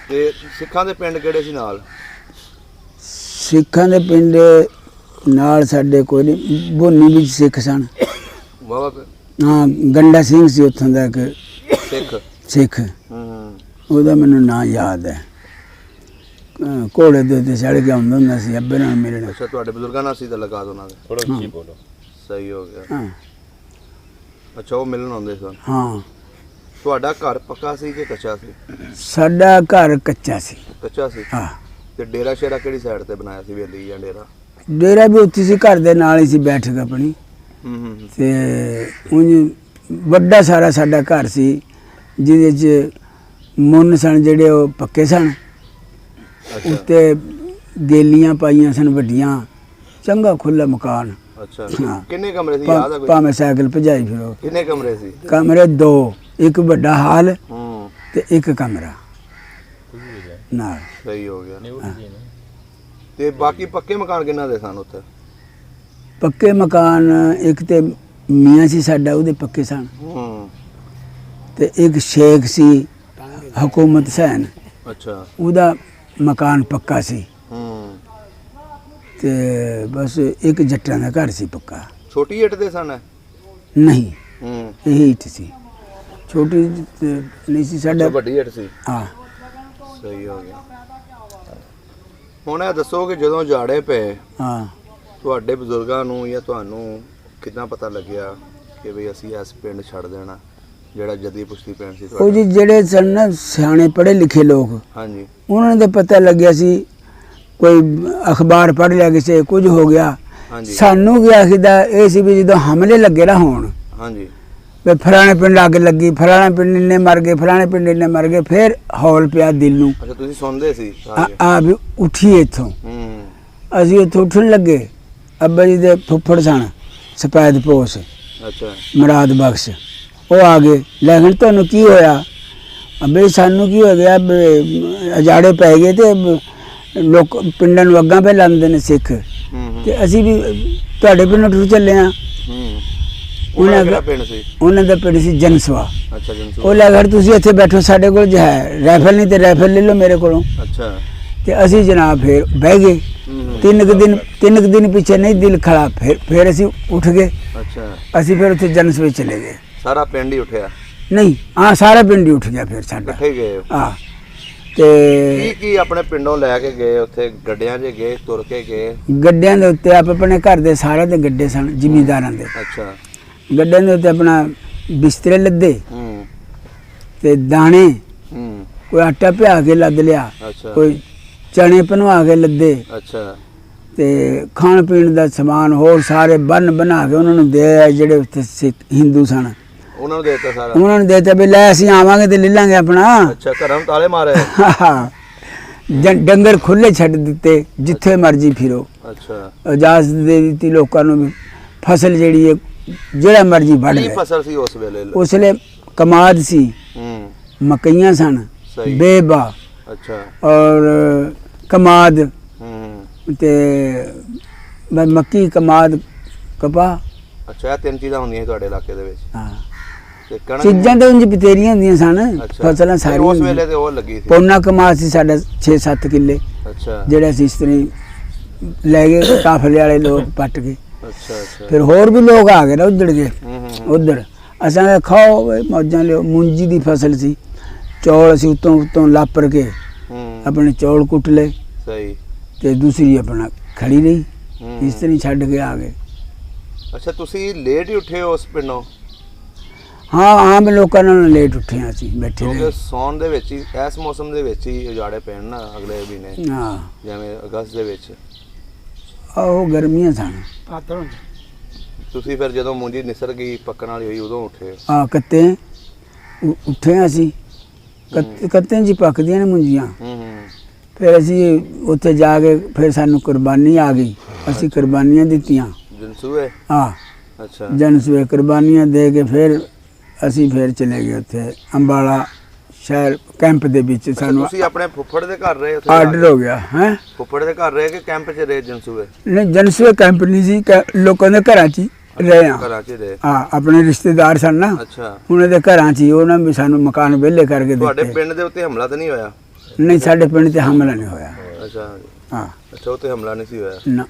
ਤੇ ਸਿੱਖਾਂ ਦੇ ਪਿੰਡ ਕਿਹੜੇ ਸੀ ਨਾਲ? ਸਿੱਖਾਂ ਦੇ ਪਿੰਡ ਨਾਲ ਸਾਡੇ ਕੋਈ ਨਹੀਂ, ਬੋਨੀ ਵਿੱਚ ਸਿੱਖ ਸਨ। ਵਾਵਾ ਹਾਂ, ਗੰਡਾ ਸਿੰਘ ਸੀ ਉੱਥੋਂ ਦਾ ਇੱਕ ਸਿੱਖ। ਉਹਦਾ ਮੈਨੂੰ ਨਾਂ ਯਾਦ ਹੈ। ਘੋੜੇ ਦੇ ਉੱਤੇ ਚੜ੍ਹ ਕੇ ਆਉਂਦਾ ਹੁੰਦਾ ਸੀ ਅੱਬੇ ਨਾਲ ਮਿਲਣ। ਅੱਛਾ, ਤੁਹਾਡੇ ਬਜ਼ੁਰਗਾਂ ਨਾਲ ਸੀ ਤਾਂ ਲਗਾ ਦੋ ਉਹਨਾਂ ਦੇ? ਥੋੜਾ ਉੱਚੀ ਬੋਲੋ। ਸਹੀ ਹੋ ਗਿਆ। ਹਾਂ। ਅੱਛਾ, ਉਹ ਮਿਲਣ ਆਉਂਦੇ ਸਨ? ਹਾਂ। ਤੁਹਾਡਾ ਘਰ ਪੱਕਾ ਸੀ ਕਿ ਕੱਚਾ ਸੀ? ਸਾਡਾ ਘਰ ਕੱਚਾ ਸੀ। ਕੱਚਾ ਸੀ? ਹਾਂ। ਤੇ ਡੇਰਾ ਸ਼ੇਰਾ ਕਿਹੜੀ ਸਾਈਡ ਤੇ ਬਣਾਇਆ ਸੀ, ਵੇਲੀ ਜਾਂ ਡੇਰਾ? ਡੇਰਾ ਵੀ ਉੱਥੇ ਸੀ, ਘਰ ਦੇ ਨਾਲ ਹੀ ਸੀ ਬੈਠਕ ਆਪਣੀ। ਤੇ ਉਂਝ ਵੱਡਾ ਸਾਰਾ ਸਾਡਾ ਘਰ ਸੀ, ਜਿਹਦੇ 'ਚ ਮੁੰਨ ਸਨ ਜਿਹੜੇ ਉਹ ਪੱਕੇ ਸਨ। ਉੱਤੇ ਗੇਲੀਆਂ ਪਾਈਆਂ ਸਨ ਵੱਡੀਆਂ, ਚੰਗਾ ਖੁੱਲ੍ਹਾ ਮਕਾਨ। ਅੱਛਾ। ਹਾਂ। ਕਿੰਨੇ ਕਮਰੇ ਸੀ, ਯਾਦ ਆ ਕੋਈ? ਭਾਵੇਂ ਸਾਈਕਲ ਭਜਾਈ ਫਿਰੋ। ਕਿੰਨੇ ਕਮਰੇ ਸੀ? ਕਮਰੇ ਦੋ, ਇੱਕ ਵੱਡਾ ਹਾਲ ਤੇ ਇੱਕ ਕਮਰਾ ਨਾਲ। ਸਹੀ ਹੋ ਗਿਆ। ਤੇ ਬਾਕੀ ਪੱਕੇ ਮਕਾਨ ਕਿੰਨਾ ਦੇ ਸਨ ਉੱਥੇ? ਪੱਕੇ ਮਕਾਨ ਇੱਕ ਤੇ ਮੀਆਂ ਸੀ ਸਾਡਾ, ਉਹਦੇ ਪੱਕੇ ਸਨ। ਤੇ ਇੱਕ ਸ਼ੇਖ ਸੀ ਹਕੂਮਤ ਸੈਨ। ਅੱਛਾ। ਉਹਦਾ ਮਕਾਨ ਪੱਕਾ ਸੀ। ਤੇ ਬਸ ਇੱਕ ਜੱਟਾਂ ਦਾ ਘਰ ਸੀ ਪੱਕਾ। ਛੋਟੀ ਇੱਟ ਦੇ ਸਨ? ਨਹੀਂ, ਇਹ ਇੱਟ ਸੀ, ਛੋਟੀ ਤੇ ਨਹੀਂ ਸੀ ਸਾਡਾ। ਵੱਡੀ ਇੱਟ ਸੀ? ਹਾਂ। ਸਹੀ ਹੋ ਗਿਆ। ਹੁਣ ਇਹ ਦੱਸੋ ਕਿ ਜਦੋਂ ਜਾੜੇ ਪਏ, ਹਾਂ, ਤੁਹਾਡੇ ਬਜ਼ੁਰਗਾਂ ਨੂੰ ਜਾਂ ਤੁਹਾਨੂੰ ਕਿੱਦਾਂ ਪਤਾ ਲੱਗਿਆ ਕਿ ਵੀ ਅਸੀਂ ਇਸ ਪਿੰਡ ਛੱਡ ਦੇਣਾ, ਜਿਹੜਾ ਜੱਦੀ ਪੁਸ਼ਤੀ ਪਿੰਡ ਸੀ ਉਹ ਤੁਹਾਡਾ? ਜੀ ਜਿਹੜੇ ਸਨ ਨਾ ਸਿਆਣੇ ਪੜ੍ਹੇ ਲਿਖੇ ਲੋਕ, ਹਾਂਜੀ। ਉਹਨਾਂ ਨੂੰ ਤਾਂ ਪਤਾ ਲੱਗਿਆ ਸੀ, ਕੋਈ ਅਖਬਾਰ ਪੜ੍ਹ ਲਿਆ ਕਿਸੇ, ਕੁਝ ਹੋ ਗਿਆ। ਹਾਂਜੀ। ਸਾਨੂੰ ਕੀ ਆਖੀਦਾ ਇਹ ਸੀ ਵੀ ਜਦੋਂ ਹਮਲੇ ਲੱਗੇ ਨਾ ਹੋਣ, ਹਾਂਜੀ, ਵੀ ਫਲਾਣੇ ਪਿੰਡ ਅੱਗ ਲੱਗੀ, ਫਲਾਣੇ ਪਿੰਡ ਇੰਨੇ ਮਰ ਗਏ, ਫਲਾਣੇ ਪਿੰਡ ਇੰਨੇ ਮਰ ਗਏ, ਫਿਰ ਹੌਲ ਪਿਆ ਦਿਲ ਨੂੰ। ਅੱਛਾ, ਤੁਸੀਂ ਸੁਣਦੇ ਸੀ ਆ ਵੀ ਉੱਠੀਏ ਇੱਥੋਂ। ਅਸੀਂ ਉੱਥੋਂ ਉੱਠਣ ਲੱਗੇ, ਅੱਬਾ ਜੀ ਦੇ ਫੁੱਫੜ ਸਨ ਸਫੈਦ ਪੋਸ, ਅੱਛਾ, ਮੁਰਾਦ ਬਖਸ਼, ਉਹ ਆ ਗਏ। ਲੇਕਿਨ ਤੁਹਾਨੂੰ ਕੀ ਹੋਇਆ? ਅੱਬੇ ਸਾਨੂੰ ਕੀ ਹੋ ਗਿਆ, ਅਜਾੜੇ ਪੈ ਗਏ ਤੇ ਲੋਕ ਪਿੰਡਾਂ ਨੂੰ ਅੱਗਾਂ ਪੈ ਲਾਉਂਦੇ ਨੇ ਸਿੱਖ, ਤੇ ਅਸੀਂ ਵੀ ਤੁਹਾਡੇ ਪਿੰਡ ਟੁਰ ਚੱਲੇ ਹਾਂ। ਉਹਨਾਂ ਦਾ ਪਿੰਡ ਸੀ ਜਨਸਵਾ। ਉਹ ਲੈ ਘਰ ਤੁਸੀਂ ਇੱਥੇ ਬੈਠੋ, ਸਾਡੇ ਕੋਲ ਜੋ ਹੈ ਰਾਈਫਲ ਨਹੀਂ ਤੇ ਰਾਈਫਲ ਲੈ ਲਓ ਮੇਰੇ ਕੋਲੋਂ। ਅੱਛਾ। ਤੇ ਅਸੀਂ ਜਨਾਬ ਫਿਰ ਬਹਿ ਗਏ। ਤਿੰਨ ਕੁ ਦਿਨ ਪਿੱਛੇ ਨਹੀਂ ਦਿਲ ਖੜਾ, ਫਿਰ ਅਸੀਂ ਉੱਠ ਗਏ। ਅੱਛਾ। ਅਸੀਂ ਫਿਰ ਉੱਥੇ ਜਨਸਵੇ ਚਲੇ ਗਏ। ਸਾਰਾ ਪਿੰਡ ਹੀ ਉੱਠਿਆ? ਨਹੀਂ, ਹਾਂ, ਸਾਰਾ ਪਿੰਡ ਹੀ ਉੱਠ ਗਿਆ ਫਿਰ ਸਾਡਾ। ਇਕੱਠੇ ਗਏ? ਹਾਂ। ਤੇ ਕੀ ਆਪਣੇ ਪਿੰਡੋਂ ਲੈ ਕੇ ਗਏ ਉੱਥੇ? ਗੱਡਿਆਂ 'ਚ ਗਏ, ਤੁਰ ਕੇ ਗਏ? ਗੱਡਿਆਂ ਦੇ ਉੱਤੇ ਆਪ ਆਪਣੇ ਘਰ ਦੇ ਸਾਰਿਆਂ ਦੇ ਗੱਡੇ ਸਨ, ਜ਼ਿਮੀਂਦਾਰਾਂ ਦੇ। ਅੱਛਾ। ਗੱਡਿਆਂ ਦੇ ਉੱਤੇ ਆਪਣਾ ਬਿਸਤਰੇ ਲੱਦੇ ਤੇ ਦਾਣੇ, ਕੋਈ ਆਟਾ ਪਿਆ ਕੇ ਲੱਦ ਲਿਆ, ਕੋਈ ਚਣੇ ਭਨਵਾ ਕੇ ਲੱਦੇ। ਅੱਛਾ। ਤੇ ਖਾਣ ਪੀਣ ਦਾ ਸਮਾਨ ਹੋਰ ਸਾਰੇ ਬੰਨ ਬਣਾ ਕੇ ਉਹਨਾਂ ਨੂੰ ਦੇ ਆਏ ਜਿਹੜੇ ਉੱਥੇ ਸਿੱਖ ਹਿੰਦੂ ਸਨ। ਉਹਨਾਂ ਨੂੰ ਦੇ ਦਿੱਤਾ ਸਾਰਾ? ਉਹਨਾਂ ਨੂੰ ਦੇ ਦਿੱਤਾ ਵੀ ਲੈ ਅਸੀਂ ਆਵਾਂਗੇ ਤੇ ਲੈ ਲਾਂਗੇ ਆਪਣਾ। ਅੱਛਾ, ਘਰਾਂ ਨੂੰ ਤਾਲੇ ਮਾਰੇ? ਡੰਗਰ ਖੁੱਲੇ ਛੱਡ ਦਿੱਤੇ, ਜਿੱਥੇ ਮਰਜ਼ੀ ਫਿਰੋ। ਅੱਛਾ, ਇਜਾਜ਼ਤ ਦੇ ਦਿੱਤੀ ਲੋਕਾਂ ਨੂੰ ਵੀ ਫਸਲ ਜਿਹੜੀ ਹੈ ਜਿਹੜਾ ਮਰਜ਼ੀ ਵੱਢ ਕੀ ਲੈ। ਫਸਲ ਸੀ ਉਸ ਵੇਲੇ? ਉਸ ਵੇਲੇ ਕਮਾਦ ਸੀ, ਹੂੰ, ਮਕਈਆਂ ਸਨ, ਸਹੀ। ਬੇਬਾ ਅੱਛਾ, ਔਰ ਕਮਾਦ ਹੂੰ, ਤੇ ਮੱਕੀ, ਕਮਾਦ, ਕਪਾਹ। ਅੱਛਾ, ਇਹ ਤਿੰਨ ਚੀਜ਼ਾਂ ਹੁੰਦੀਆਂ ਸੀ ਤੁਹਾਡੇ ਇਲਾਕੇ ਦੇ ਵਿੱਚ? ਹਾਂ, ਤੇ ਕਣਕ? ਚੀਜ਼ਾਂ ਤਾਂ ਉਂਝ ਬਤੇਰੀਆਂ ਹੁੰਦੀਆਂ ਸਨ, ਅੱਛਾ, ਫਸਲਾਂ ਤੇ ਸਾਰੀਆਂ ਉਸ ਹੁੰਦੀਆਂ। ਵੇਲੇ ਤੇ ਉਹ ਲੱਗੀ ਸੀ? ਪੌਨਾ ਕਮਾਦ ਸੀ ਸਾਡਾ 6-7 ਕਿੱਲੇ, ਅੱਛਾ, ਜਿਹੜਾ ਅਸੀਂ ਇਸ ਤਰ੍ਹਾਂ ਹੀ ਲੈ ਗਏ ਕਾਫਲੇ ਵਾਲੇ ਲੋਕ ਪੱਟ ਕੇ। ਅੱਛਾ, ਅੱਛਾ, ਫਿਰ ਹੋਰ ਵੀ ਲੋਕ ਆ ਗਏ ਨਾ ਉੱਜੜ ਗਏ ਹੂੰ, ਉਧਰ। ਅਸਾਂ ਕਿਹਾ ਖਾਓ ਬਈ ਮੌਜਾਂ ਲਿਓ। ਮੂੰਜੀ ਦੀ ਫਸਲ ਸੀ, ਚੌਲ ਅਸੀਂ ਉਤੋਂ ਲਾਪਰ ਕੇ ਹੂੰ, ਆਪਣੇ ਚੌਲ ਕੁੱਟ ਲਏ ਸਹੀ। ਤੇ ਦੂਸਰੀ ਆਪਣਾ ਖੜੀ ਰਹੀ। ਹੂੰ, ਇਸ ਤਰ੍ਹਾਂ ਹੀ ਛੱਡ ਕੇ ਆ ਗਏ। ਅੱਛਾ, ਤੁਸੀਂ ਲੇਟ ਹੀ ਉੱਠੇ ਹੋ ਉਸ ਪਿੰਡੋਂ? ਹਾਂ, ਆਮ ਲੋਕਾਂ ਨਾਲ ਲੇਟ ਉੱਠੇ ਹਾਂ ਅਸੀਂ, ਬੈਠੇ ਕਿਉਂਕਿ ਰਹੇ। ਸੌਣ ਦੇ ਵਿੱਚ ਹੀ, ਇਸ ਮੌਸਮ ਦੇ ਵਿੱਚ ਹੀ ਉਜਾੜੇ ਪੈਣ ਨਾ ਅਗਲੇ ਮਹੀਨੇ, ਹਾਂ, ਜਿਵੇਂ ਅਗਸਤ ਦੇ ਵਿੱਚ। ਉਹ ਗਰਮੀਆਂ ਸਨ। ਤੁਸੀਂ ਫਿਰ ਜਦੋਂ ਮੂੰਜੀ ਨਿਸਰ ਗਈ, ਪੱਕਣ ਵਾਲੀ ਹੋਈ, ਉਦੋਂ ਉੱਠੇ? ਆ ਕੱਤੇ ਉੱਠੇ ਹਾਂ ਅਸੀਂ, ਕੱਤੇ ਜੀ ਪੱਕਦੀਆਂ ਨੇ ਮੁੰਜੀਆਂ। ਹੂੰ, ਹੂੰ, ਫਿਰ ਅਸੀਂ ਉੱਥੇ ਜਾ ਕੇ ਫਿਰ ਸਾਨੂੰ ਕੁਰਬਾਨੀ ਆ ਗਈ, ਅਸੀਂ ਕੁਰਬਾਨੀਆਂ ਦਿੱਤੀਆਂ। ਜਨਸੂਏ? ਆ ਅੱਛਾ, ਜਨਸੂਏ ਕੁਰਬਾਨੀਆਂ ਦੇ ਕੇ ਫਿਰ ਅਸੀਂ ਫਿਰ ਚਲੇ ਗਏ ਉੱਥੇ ਅੰਬਾਲਾ ਸ਼ਹਿਰ ਕੈਂਪ ਦੇ ਵਿੱਚ। ਸਾਨੂੰ ਤੁਸੀਂ ਆਪਣੇ ਫੁੱਫੜ ਦੇ ਘਰ ਰਹੇ ਉੱਥੇ ਜਾ ਆਰਡਰ ਕੇ? ਹੋ ਗਿਆ ਹੈ। ਫੁੱਫੜ ਦੇ ਘਰ ਰਹੇ ਕਿ ਕੈਂਪ 'ਚ ਰਹੇ ਜਨਸੂਏ? ਨਹੀਂ, ਜਨਸੂਏ ਕੈਂਪ ਨਹੀਂ ਸੀ, ਲੋਕਾਂ ਦੇ ਘਰਾਂ 'ਚ ਹੀ ਰਹੇ ਆ। ਘਰਾਂ 'ਚ ਰਹੇ? ਹਾਂ, ਆਪਣੇ ਰਿਸ਼ਤੇਦਾਰ ਸਨ ਨਾ, ਅੱਛਾ, ਉਹਨਾਂ ਦੇ ਘਰਾਂ 'ਚ ਹੀ ਉਹਨਾਂ ਵੀ ਸਾਨੂੰ ਮਕਾਨ ਵਿਹਲੇ ਕਰਕੇ ਤੁਹਾਡੇ ਦਿੱਤੇ। ਪਿੰਡ ਦੇ ਉੱਤੇ ਹਮਲਾ ਤਾਂ ਨਹੀਂ ਹੋਇਆ? ਨਹੀਂ, ਸਾਡੇ ਪਿੰਡ ਤੇ ਹਮਲਾ ਨਹੀਂ ਹੋਇਆ। ਅੱਛਾ, ਹਾਂ, ਅੱਛਾ, ਉੱਥੇ ਹਮਲਾ ਨਹੀਂ ਸੀ ਹੋਇਆ? ਨਾ,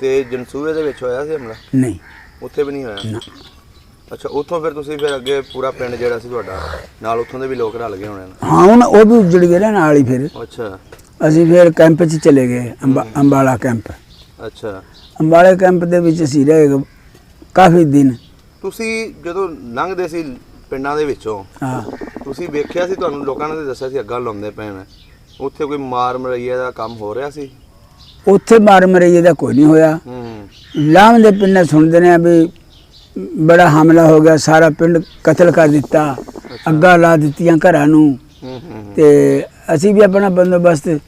ਤੇ ਜਨਸੂਏ ਦੇ ਵਿੱਚ ਹੋਇਆ ਸੀ ਹਮਲਾ? ਨਹੀਂ, ਉੱਥੇ ਵੀ ਨਹੀਂ ਹੋਇਆ? ਨਾ। ਅੱਛਾ, ਉੱਥੋਂ ਫਿਰ ਤੁਸੀਂ ਫਿਰ ਅੱਗੇ ਪੂਰਾ ਪਿੰਡ ਜਿਹੜਾ ਸੀ ਤੁਹਾਡਾ ਨਾਲ, ਉੱਥੋਂ ਦੇ ਵੀ ਲੋਕ ਰਲ ਗਏ ਹੋਣੇ ਨੇ? ਹਾਂ, ਹੁਣ ਉਹ ਵੀ ਉੱਜੜ ਗਏ ਨਾ ਨਾਲ ਹੀ। ਫਿਰ ਅੱਛਾ, ਅਸੀਂ ਫਿਰ ਕੈਂਪ 'ਚ ਚਲੇ ਗਏ, ਅੰਬਾਲਾ ਕੈਂਪ। ਅੱਛਾ, ਅੰਬਾਲੇ ਕੈਂਪ ਦੇ ਵਿੱਚ ਅਸੀਂ ਰਹੇ ਕਾਫੀ ਦਿਨ। ਤੁਸੀਂ ਜਦੋਂ ਲੰਘਦੇ ਸੀ ਪਿੰਡਾਂ ਦੇ ਵਿੱਚੋਂ, ਹਾਂ, ਤੁਸੀਂ ਵੇਖਿਆ ਸੀ, ਤੁਹਾਨੂੰ ਲੋਕਾਂ ਨੇ ਦੱਸਿਆ ਸੀ ਅੱਗਾ ਲਾਉਂਦੇ ਪਏ ਨੇ, ਉੱਥੇ ਕੋਈ ਮਾਰ ਮਰਈਏ ਦਾ ਕੰਮ ਹੋ ਰਿਹਾ ਸੀ? ਉੱਥੇ ਮਾਰ ਮਰਈਏ ਦਾ ਕੋਈ ਨਹੀਂ ਹੋਇਆ। ਹੂੰ, ਲਾਮ ਦੇ ਪਿੰਡ ਸੁਣਦੇ ਨੇ ਵੀ ਬੜਾ ਹਮਲਾ ਹੋ ਗਿਆ, ਸਾਰਾ ਪਿੰਡ ਕਤਲ ਕਰ ਦਿੱਤਾ, ਅੱਗਾ ਲਾ ਦਿੱਤੀਆਂ ਘਰਾਂ ਨੂੰ। ਹੂੰ, ਹੂੰ, ਤੇ ਅਸੀਂ ਵੀ ਆਪਣਾ ਬੰਦੋਬਸਤ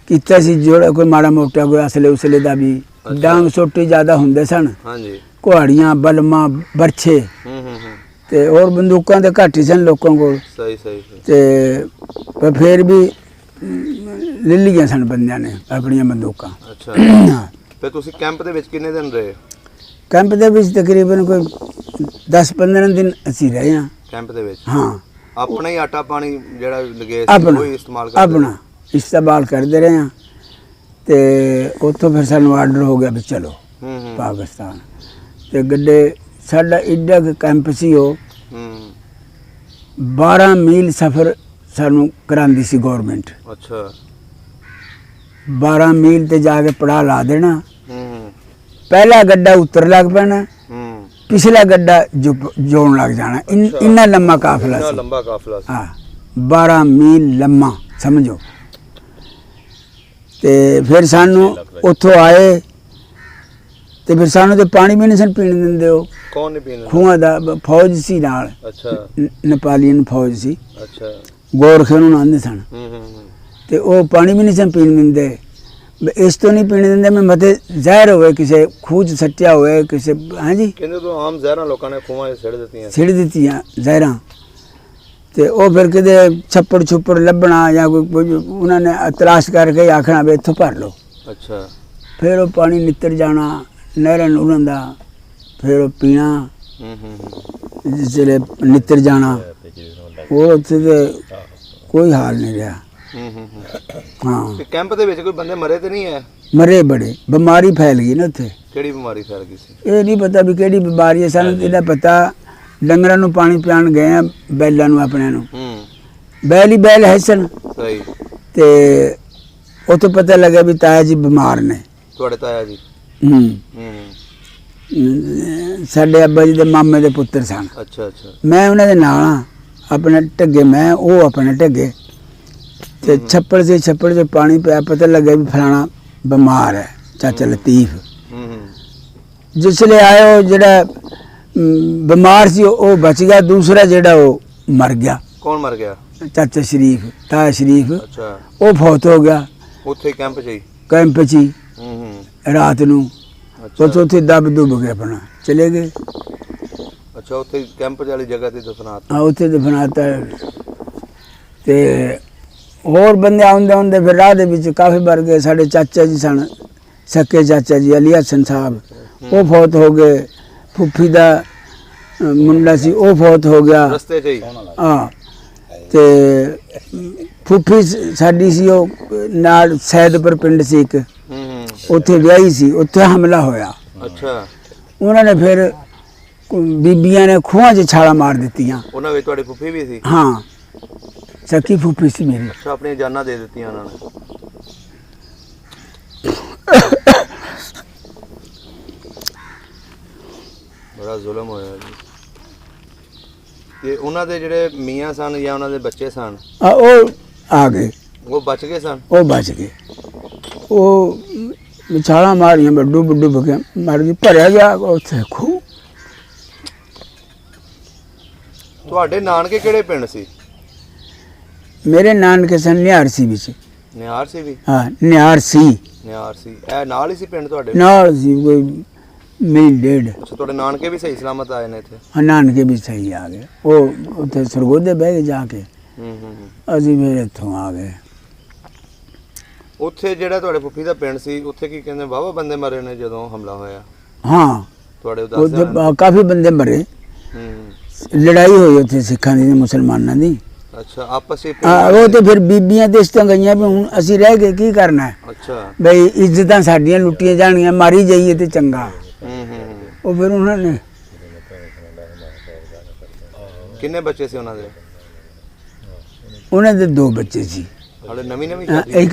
ਕੀਤਾ ਸੀ, ਜਿਹੜਾ ਕੋਈ ਮਾੜਾ ਮੋਟਾ ਕੋਈ ਅਸਲੇ ਉਸਲੇ ਦਾ ਵੀ। ਡਾਂਗ ਸੋਟੇ ਜ਼ਿਆਦਾ ਹੁੰਦੇ ਸਨ, ਹਾਂਜੀ, ਕੁਹਾੜੀਆਂ, ਬਲਮਾ, ਬਰਛੇ ਹੂੰ, ਹੂੰ, ਹੂੰ, ਤੇ ਹੋਰ ਬੰਦੂਕਾਂ ਤੇ ਘੱਟ ਹੀ ਸਨ ਲੋਕਾਂ ਕੋਲ। ਸਹੀ, ਸਹੀ, ਸਹੀ। ਤੇ ਪਰ ਫਿਰ ਵੀ ਲੈ ਲਈਆਂ ਸਨ ਬੰਦਿਆਂ ਨੇ ਆਪਣੀਆਂ ਬੰਦੂਕਾਂ। ਅੱਛਾ, ਹਾਂ, ਫਿਰ ਤੁਸੀਂ ਕੈਂਪ ਦੇ ਵਿੱਚ ਕਿੰਨੇ ਦਿਨ ਰਹੇ? ਕੈਂਪ ਦੇ ਵਿੱਚ ਤਕਰੀਬਨ ਕੋਈ 10-15 ਦਿਨ ਅਸੀਂ ਰਹੇ ਹਾਂ। ਕੈਂਪ ਦੇ ਵਿੱਚ ਹਾਂ, ਆਪਣਾ ਹੀ ਆਟਾ ਪਾਣੀ ਜਿਹੜਾ ਲਗੇ ਸੀ ਆਪਣਾ ਉਹੀ ਇਸਤੇਮਾਲ ਕਰਦੇ? ਆਪਣਾ ਇਸਤੇਮਾਲ ਕਰਦੇ ਰਹੇ ਹਾਂ। ਤੇ ਉੱਥੋਂ ਫਿਰ ਸਾਨੂੰ ਆਰਡਰ ਹੋ ਗਿਆ ਵੀ ਚਲੋ ਹੂੰ, ਹੂੰ, ਪਾਕਿਸਤਾਨ। ਤੇ ਗੱਡੇ ਸਾਡਾ ਏਡਾ ਕੁ ਕੈਂਪ ਸੀ, ਉਹ ਹੂੰ, 12 ਮੀਲ ਸਫ਼ਰ ਸਾਨੂੰ ਕਰਾਉਂਦੀ ਸੀ ਗੌਰਮੈਂਟ। ਅੱਛਾ, 12 ਮੀਲ ਤੇ ਜਾ ਕੇ ਪੜਾ ਲਾ ਦੇਣਾ। ਹੂੰ, ਪਹਿਲਾ ਗੱਡਾ ਉੱਤਰ ਲੱਗ ਪੈਣਾ, ਹੂੰ, ਪਿਛਲਾ ਗੱਡਾ ਜੋਣ ਲੱਗ ਜਾਣਾ। ਇੰਨਾ ਲੰਮਾ ਕਾਫਲਾ ਇੰਨਾ ਸੀ। ਲੰਬਾ ਕਾਫਲਾ ਸੀ? ਹਾਂ, 12 ਮੀਲ ਲੰਮਾ ਸਮਝੋ। ਤੇ ਫਿਰ ਸਾਨੂੰ ਉੱਥੋਂ ਆਏ ਤੇ ਫਿਰ ਸਾਨੂੰ ਤੇ ਪਾਣੀ ਵੀ ਨਹੀਂ ਸਨ ਪੀਣ ਦਿੰਦੇ। ਉਹ ਕੌਣ ਨਹੀਂ ਪੀਂਦਾ? ਖੂਹਾਂ ਦਾ ਫੌਜ ਸੀ ਨਾਲ, ਅੱਛਾ, ਨੇਪਾਲੀਅਨ ਫੌਜ ਸੀ, ਅੱਛਾ, ਗੋਰਖੇ ਨੂੰ ਆਂਦੇ ਸਨ। ਹੂੰ, ਹੂੰ, ਹੂੰ, ਤੇ ਉਹ ਪਾਣੀ ਵੀ ਨਹੀਂ ਸਨ ਪੀਣ ਦਿੰਦੇ। ਵੀ ਇਸ ਤੋਂ ਨਹੀਂ ਪੀਣ ਦਿੰਦੇ ਮੈਂ ਮਤੇ ਜ਼ਹਿਰ ਹੋਵੇ, ਕਿਸੇ ਖੂਹ 'ਚ ਸੱਟਿਆ ਹੋਵੇ ਕਿਸੇ। ਹਾਂਜੀ, ਕਹਿੰਦੇ ਤੋਂ ਆਮ ਜ਼ਹਿਰਾਂ ਲੋਕਾਂ ਨੇ ਖੂਹਾਂ 'ਚ ਸਿੱਟ ਦਿੱਤੀਆਂ? ਸਿੱਟ ਦਿੱਤੀਆਂ ਜ਼ਹਿਰਾਂ। ਤੇ ਉਹ ਫਿਰ ਕਿਤੇ ਛੱਪੜ ਛੁੱਪੜ ਲੱਭਣਾ ਜਾਂ ਕੋਈ ਉਹਨਾਂ ਨੇ ਤਲਾਸ਼ ਕਰਕੇ ਆਖਣਾ ਵੀ ਇੱਥੋਂ ਭਰ ਲਓ। ਅੱਛਾ, ਫਿਰ ਉਹ ਪਾਣੀ ਨਿੱਤਰ ਜਾਣਾ ਨਹਿਰਾਂ ਨੂਰਾਂ ਦਾ, ਫਿਰ ਉਹ ਪੀਣਾ ਹੂੰ, ਹੂੰ, ਹੂੰ, ਜਿਸ ਵੇਲੇ ਨਿੱਤਰ ਜਾਣਾ। ਉਹ ਉੱਥੇ ਤੇ ਕੋਈ ਹਾਲ ਨਹੀਂ ਰਿਹਾ। ਹੂੰ, ਹੂੰ, ਹੂੰ। ਹਾਂ, ਤੇ ਕੈਂਪ ਦੇ ਵਿੱਚ ਕੋਈ ਬੰਦੇ ਮਰੇ ਤੇ ਨਹੀਂ ਹੈ? ਮਰੇ ਬੜੇ, ਬਿਮਾਰੀ ਫੈਲ ਗਈ ਨਾ ਉੱਥੇ। ਕਿਹੜੀ ਬਿਮਾਰੀ ਫੈਲ ਗਈ ਸੀ? ਇਹ ਨਹੀਂ ਪਤਾ ਵੀ ਕਿਹੜੀ ਬਿਮਾਰੀ ਹੈ, ਸਾਨੂੰ ਇਹਦਾ ਪਤਾ ਡੰਗਰਾਂ ਨੂੰ ਪਾਣੀ ਪਿਆਉਣ ਗਏ ਆ, ਬੈਲਾਂ ਨੂੰ ਆਪਣਿਆਂ ਨੂੰ। ਹੂੰ, ਬੈਲ ਹੀ ਬੈਲ ਹੈ ਸਨ। ਸਹੀ। ਤੇ ਉੱਥੇ ਪਤਾ ਲੱਗਾ ਵੀ ਤਾਇਆ ਜੀ ਬਿਮਾਰ ਨੇ। ਤੁਹਾਡੇ ਤਾਇਆ ਜੀ? ਹੂੰ, ਹੂੰ, ਸਾਡੇ ਅੱਬਾ ਜੀ ਦੇ ਮਾਮੇ ਦੇ ਪੁੱਤਰ ਸਨ। ਅੱਛਾ, ਅੱਛਾ, ਮੈਂ ਉਹਨਾਂ ਦੇ ਨਾਲ ਹਾਂ, ਆਪਣੇ ਢੱਗੇ, ਮੈਂ ਉਹ ਆਪਣੇ ਢੱਗੇ। ਤੇ ਛੱਪੜ 'ਚ ਪਾਣੀ ਪਿਆ, ਪਤਾ ਲੱਗਾ ਵੀ ਫਲਾਣਾ ਬਿਮਾਰ ਹੈ, ਚਾਚਾ ਲਤੀਫ। ਹੂੰ, ਹੂੰ, ਜਿਸ ਲਈ ਆਏ ਉਹ ਜਿਹੜਾ ਬਿਮਾਰ ਸੀ ਉਹ ਬਚ ਗਿਆ, ਦੂਸਰਾ ਜਿਹੜਾ ਉਹ ਮਰ ਗਿਆ। ਕੌਣ ਮਰ ਗਿਆ? ਚਾਚਾ ਸ਼ਰੀਫ, ਤਾਇਆ ਸ਼ਰੀਫ, ਅੱਛਾ, ਉਹ ਫੌਤ ਹੋ ਗਿਆ ਉੱਥੇ ਕੈਂਪ 'ਚ ਹੀ। ਕੈਂਪ 'ਚ ਹੀ ਰਾਤ ਨੂੰ। ਅੱਛਾ ਉੱਥੇ ਦਬ ਦੁਬ ਕੇ ਆਪਣਾ ਚਲੇ ਗਏ। ਅੱਛਾ, ਉੱਥੇ ਕੈਂਪ ਵਾਲੀ ਜਗ੍ਹਾ ਤੇ ਦਫਨਾਤਾ। ਹਾਂ, ਉੱਥੇ ਦਫਨਾਤਾ। ਤੇ ਹੋਰ ਬੰਦੇ ਆਉਂਦੇ ਆਉਂਦੇ ਫਿਰ ਰਾਹ ਦੇ ਵਿੱਚ ਕਾਫੀ ਮਰ ਗਏ। ਸਾਡੇ ਚਾਚਾ ਜੀ ਸਨ, ਸਕੇ ਚਾਚਾ ਜੀ ਅਲੀ ਹਸਨ ਸਾਹਿਬ, ਉਹ ਫੌਤ ਹੋ ਗਏ। ਫੁੱਫੀ ਦਾ ਮੁੰਡਾ ਸੀ, ਉਹ ਫੌਤ ਹੋ ਗਿਆ ਰਸਤੇ 'ਚ ਹੀ। ਹਾਂ। ਤੇ ਫੁੱਫੀ ਸਾਡੀ ਸੀ, ਉਹ ਨਾਲ ਸੈਦਪੁਰ ਪਿੰਡ ਸੀ ਇੱਕ, ਉੱਥੇ ਵਿਆਹੀ ਸੀ, ਉੱਥੇ ਹਮਲਾ ਹੋਇਆ। ਅੱਛਾ, ਉਹਨਾਂ ਨੇ ਫਿਰ ਬੀਬੀਆਂ ਨੇ ਖੂਹਾਂ 'ਚ ਛਾਲਾਂ ਮਾਰ ਦਿੱਤੀਆਂ। ਉਹਨਾਂ ਵਿੱਚ ਤੁਹਾਡੀ ਫੁੱਫੀ ਵੀ ਸੀ? ਹਾਂ, ਸਕੀ ਫੁੱਫੀ ਸੀ ਮੇਰੀ। ਅੱਛਾ, ਆਪਣੀਆਂ ਜਾਨਾਂ ਦੇ ਦਿੱਤੀਆਂ ਉਹਨਾਂ ਨੇ। ਬੜਾ ਜ਼ੁਲਮ ਹੋਇਆ ਜੀ। ਤੇ ਉਹਨਾਂ ਦੇ ਜਿਹੜੇ ਮੀਆਂ ਸਨ ਜਾਂ ਉਹਨਾਂ ਦੇ ਬੱਚੇ ਸਨ, ਉਹ ਆ ਗਏ, ਉਹ ਬਚ ਗਏ ਸਨ? ਉਹ ਬਚ ਗਏ। ਉਹ ਛਾਲਾਂ ਮਾਰੀਆਂ, ਡੁੱਬ ਡੁੱਬ ਕੇ ਮਰ ਗਈ, ਭਰਿਆ ਗਿਆ ਉੱਥੇ ਖੂਹ। ਤੁਹਾਡੇ ਨਾਨਕੇ ਕਿਹੜੇ ਪਿੰਡ ਸੀ? ਮੇਰੇ ਨਾਨਕੇ ਸਨ ਨਿਹਾਰਸੀ ਵਿੱਚ। ਨਿਹਾਰ ਸੀ ਵੀ? ਹਾਂ, ਨਿਹਾਰਸੀ ਨਿਹਾਰ ਸੀ। ਇਹ ਨਾਲ ਹੀ ਸੀ ਪਿੰਡ ਤੁਹਾਡੇ? ਨਾਲ ਸੀ, ਕੋਈ ਮੀਲ ਡੇਢ। ਅੱਛਾ, ਤੁਹਾਡੇ ਨਾਨਕੇ ਵੀ ਸਹੀ ਸਲਾਮਤ ਆਏ ਨੇ ਇੱਥੇ? ਹਾਂ, ਨਾਨਕੇ ਵੀ ਸਹੀ ਆ ਗਏ। ਉਹ ਉੱਥੇ ਸਰਗੋਧੇ ਬਹਿ ਗਏ ਜਾ ਕੇ, ਅਸੀਂ ਫਿਰ ਇੱਥੋਂ ਆ ਗਏ। ਉੱਥੇ ਜਿਹੜਾ ਤੁਹਾਡੇ ਫੁੱਫੀ ਦਾ ਪਿੰਡ ਸੀ, ਉੱਥੇ ਕੀ ਕਹਿੰਦੇ ਵਾਹਵਾ ਬੰਦੇ ਮਰੇ ਨੇ ਜਦੋਂ ਹਮਲਾ ਹੋਇਆ? ਹਾਂ, ਤੁਹਾਡੇ ਉੱਥੇ ਕਾਫੀ ਬੰਦੇ ਮਰੇ। ਲੜਾਈ ਹੋਈ ਉੱਥੇ ਸਿੱਖਾਂ ਦੀ ਤੇ ਮੁਸਲਮਾਨਾਂ ਦੀ। ਅੱਛਾ, ਆਪਸ ਵਿੱਚ? ਉਹ ਤੇ ਫਿਰ ਬੀਬੀਆਂ ਤੇ ਇਸ ਤਰ੍ਹਾਂ ਗਈਆਂ ਵੀ ਹੁਣ ਅਸੀਂ ਰਹਿ ਕੇ ਕੀ ਕਰਨਾ ਹੈ। ਅੱਛਾ, ਬਈ ਇੱਜ਼ਤਾਂ ਸਾਡੀਆਂ ਲੁੱਟੀਆਂ ਜਾਣਗੀਆਂ, ਮਾਰੀ ਜਾਈਏ ਤੇ ਚੰਗਾ। ਉਹ ਫਿਰ ਉਹਨਾਂ ਨੇ ਕਿੰਨੇ ਬੱਚੇ ਸੀ ਉਹਨਾਂ ਦੇ? ਉਹਨਾਂ ਦੇ 2 ਬੱਚੇ ਸੀ। ਹਾਲੇ ਨਵੀਂ ਨਵੀਂ?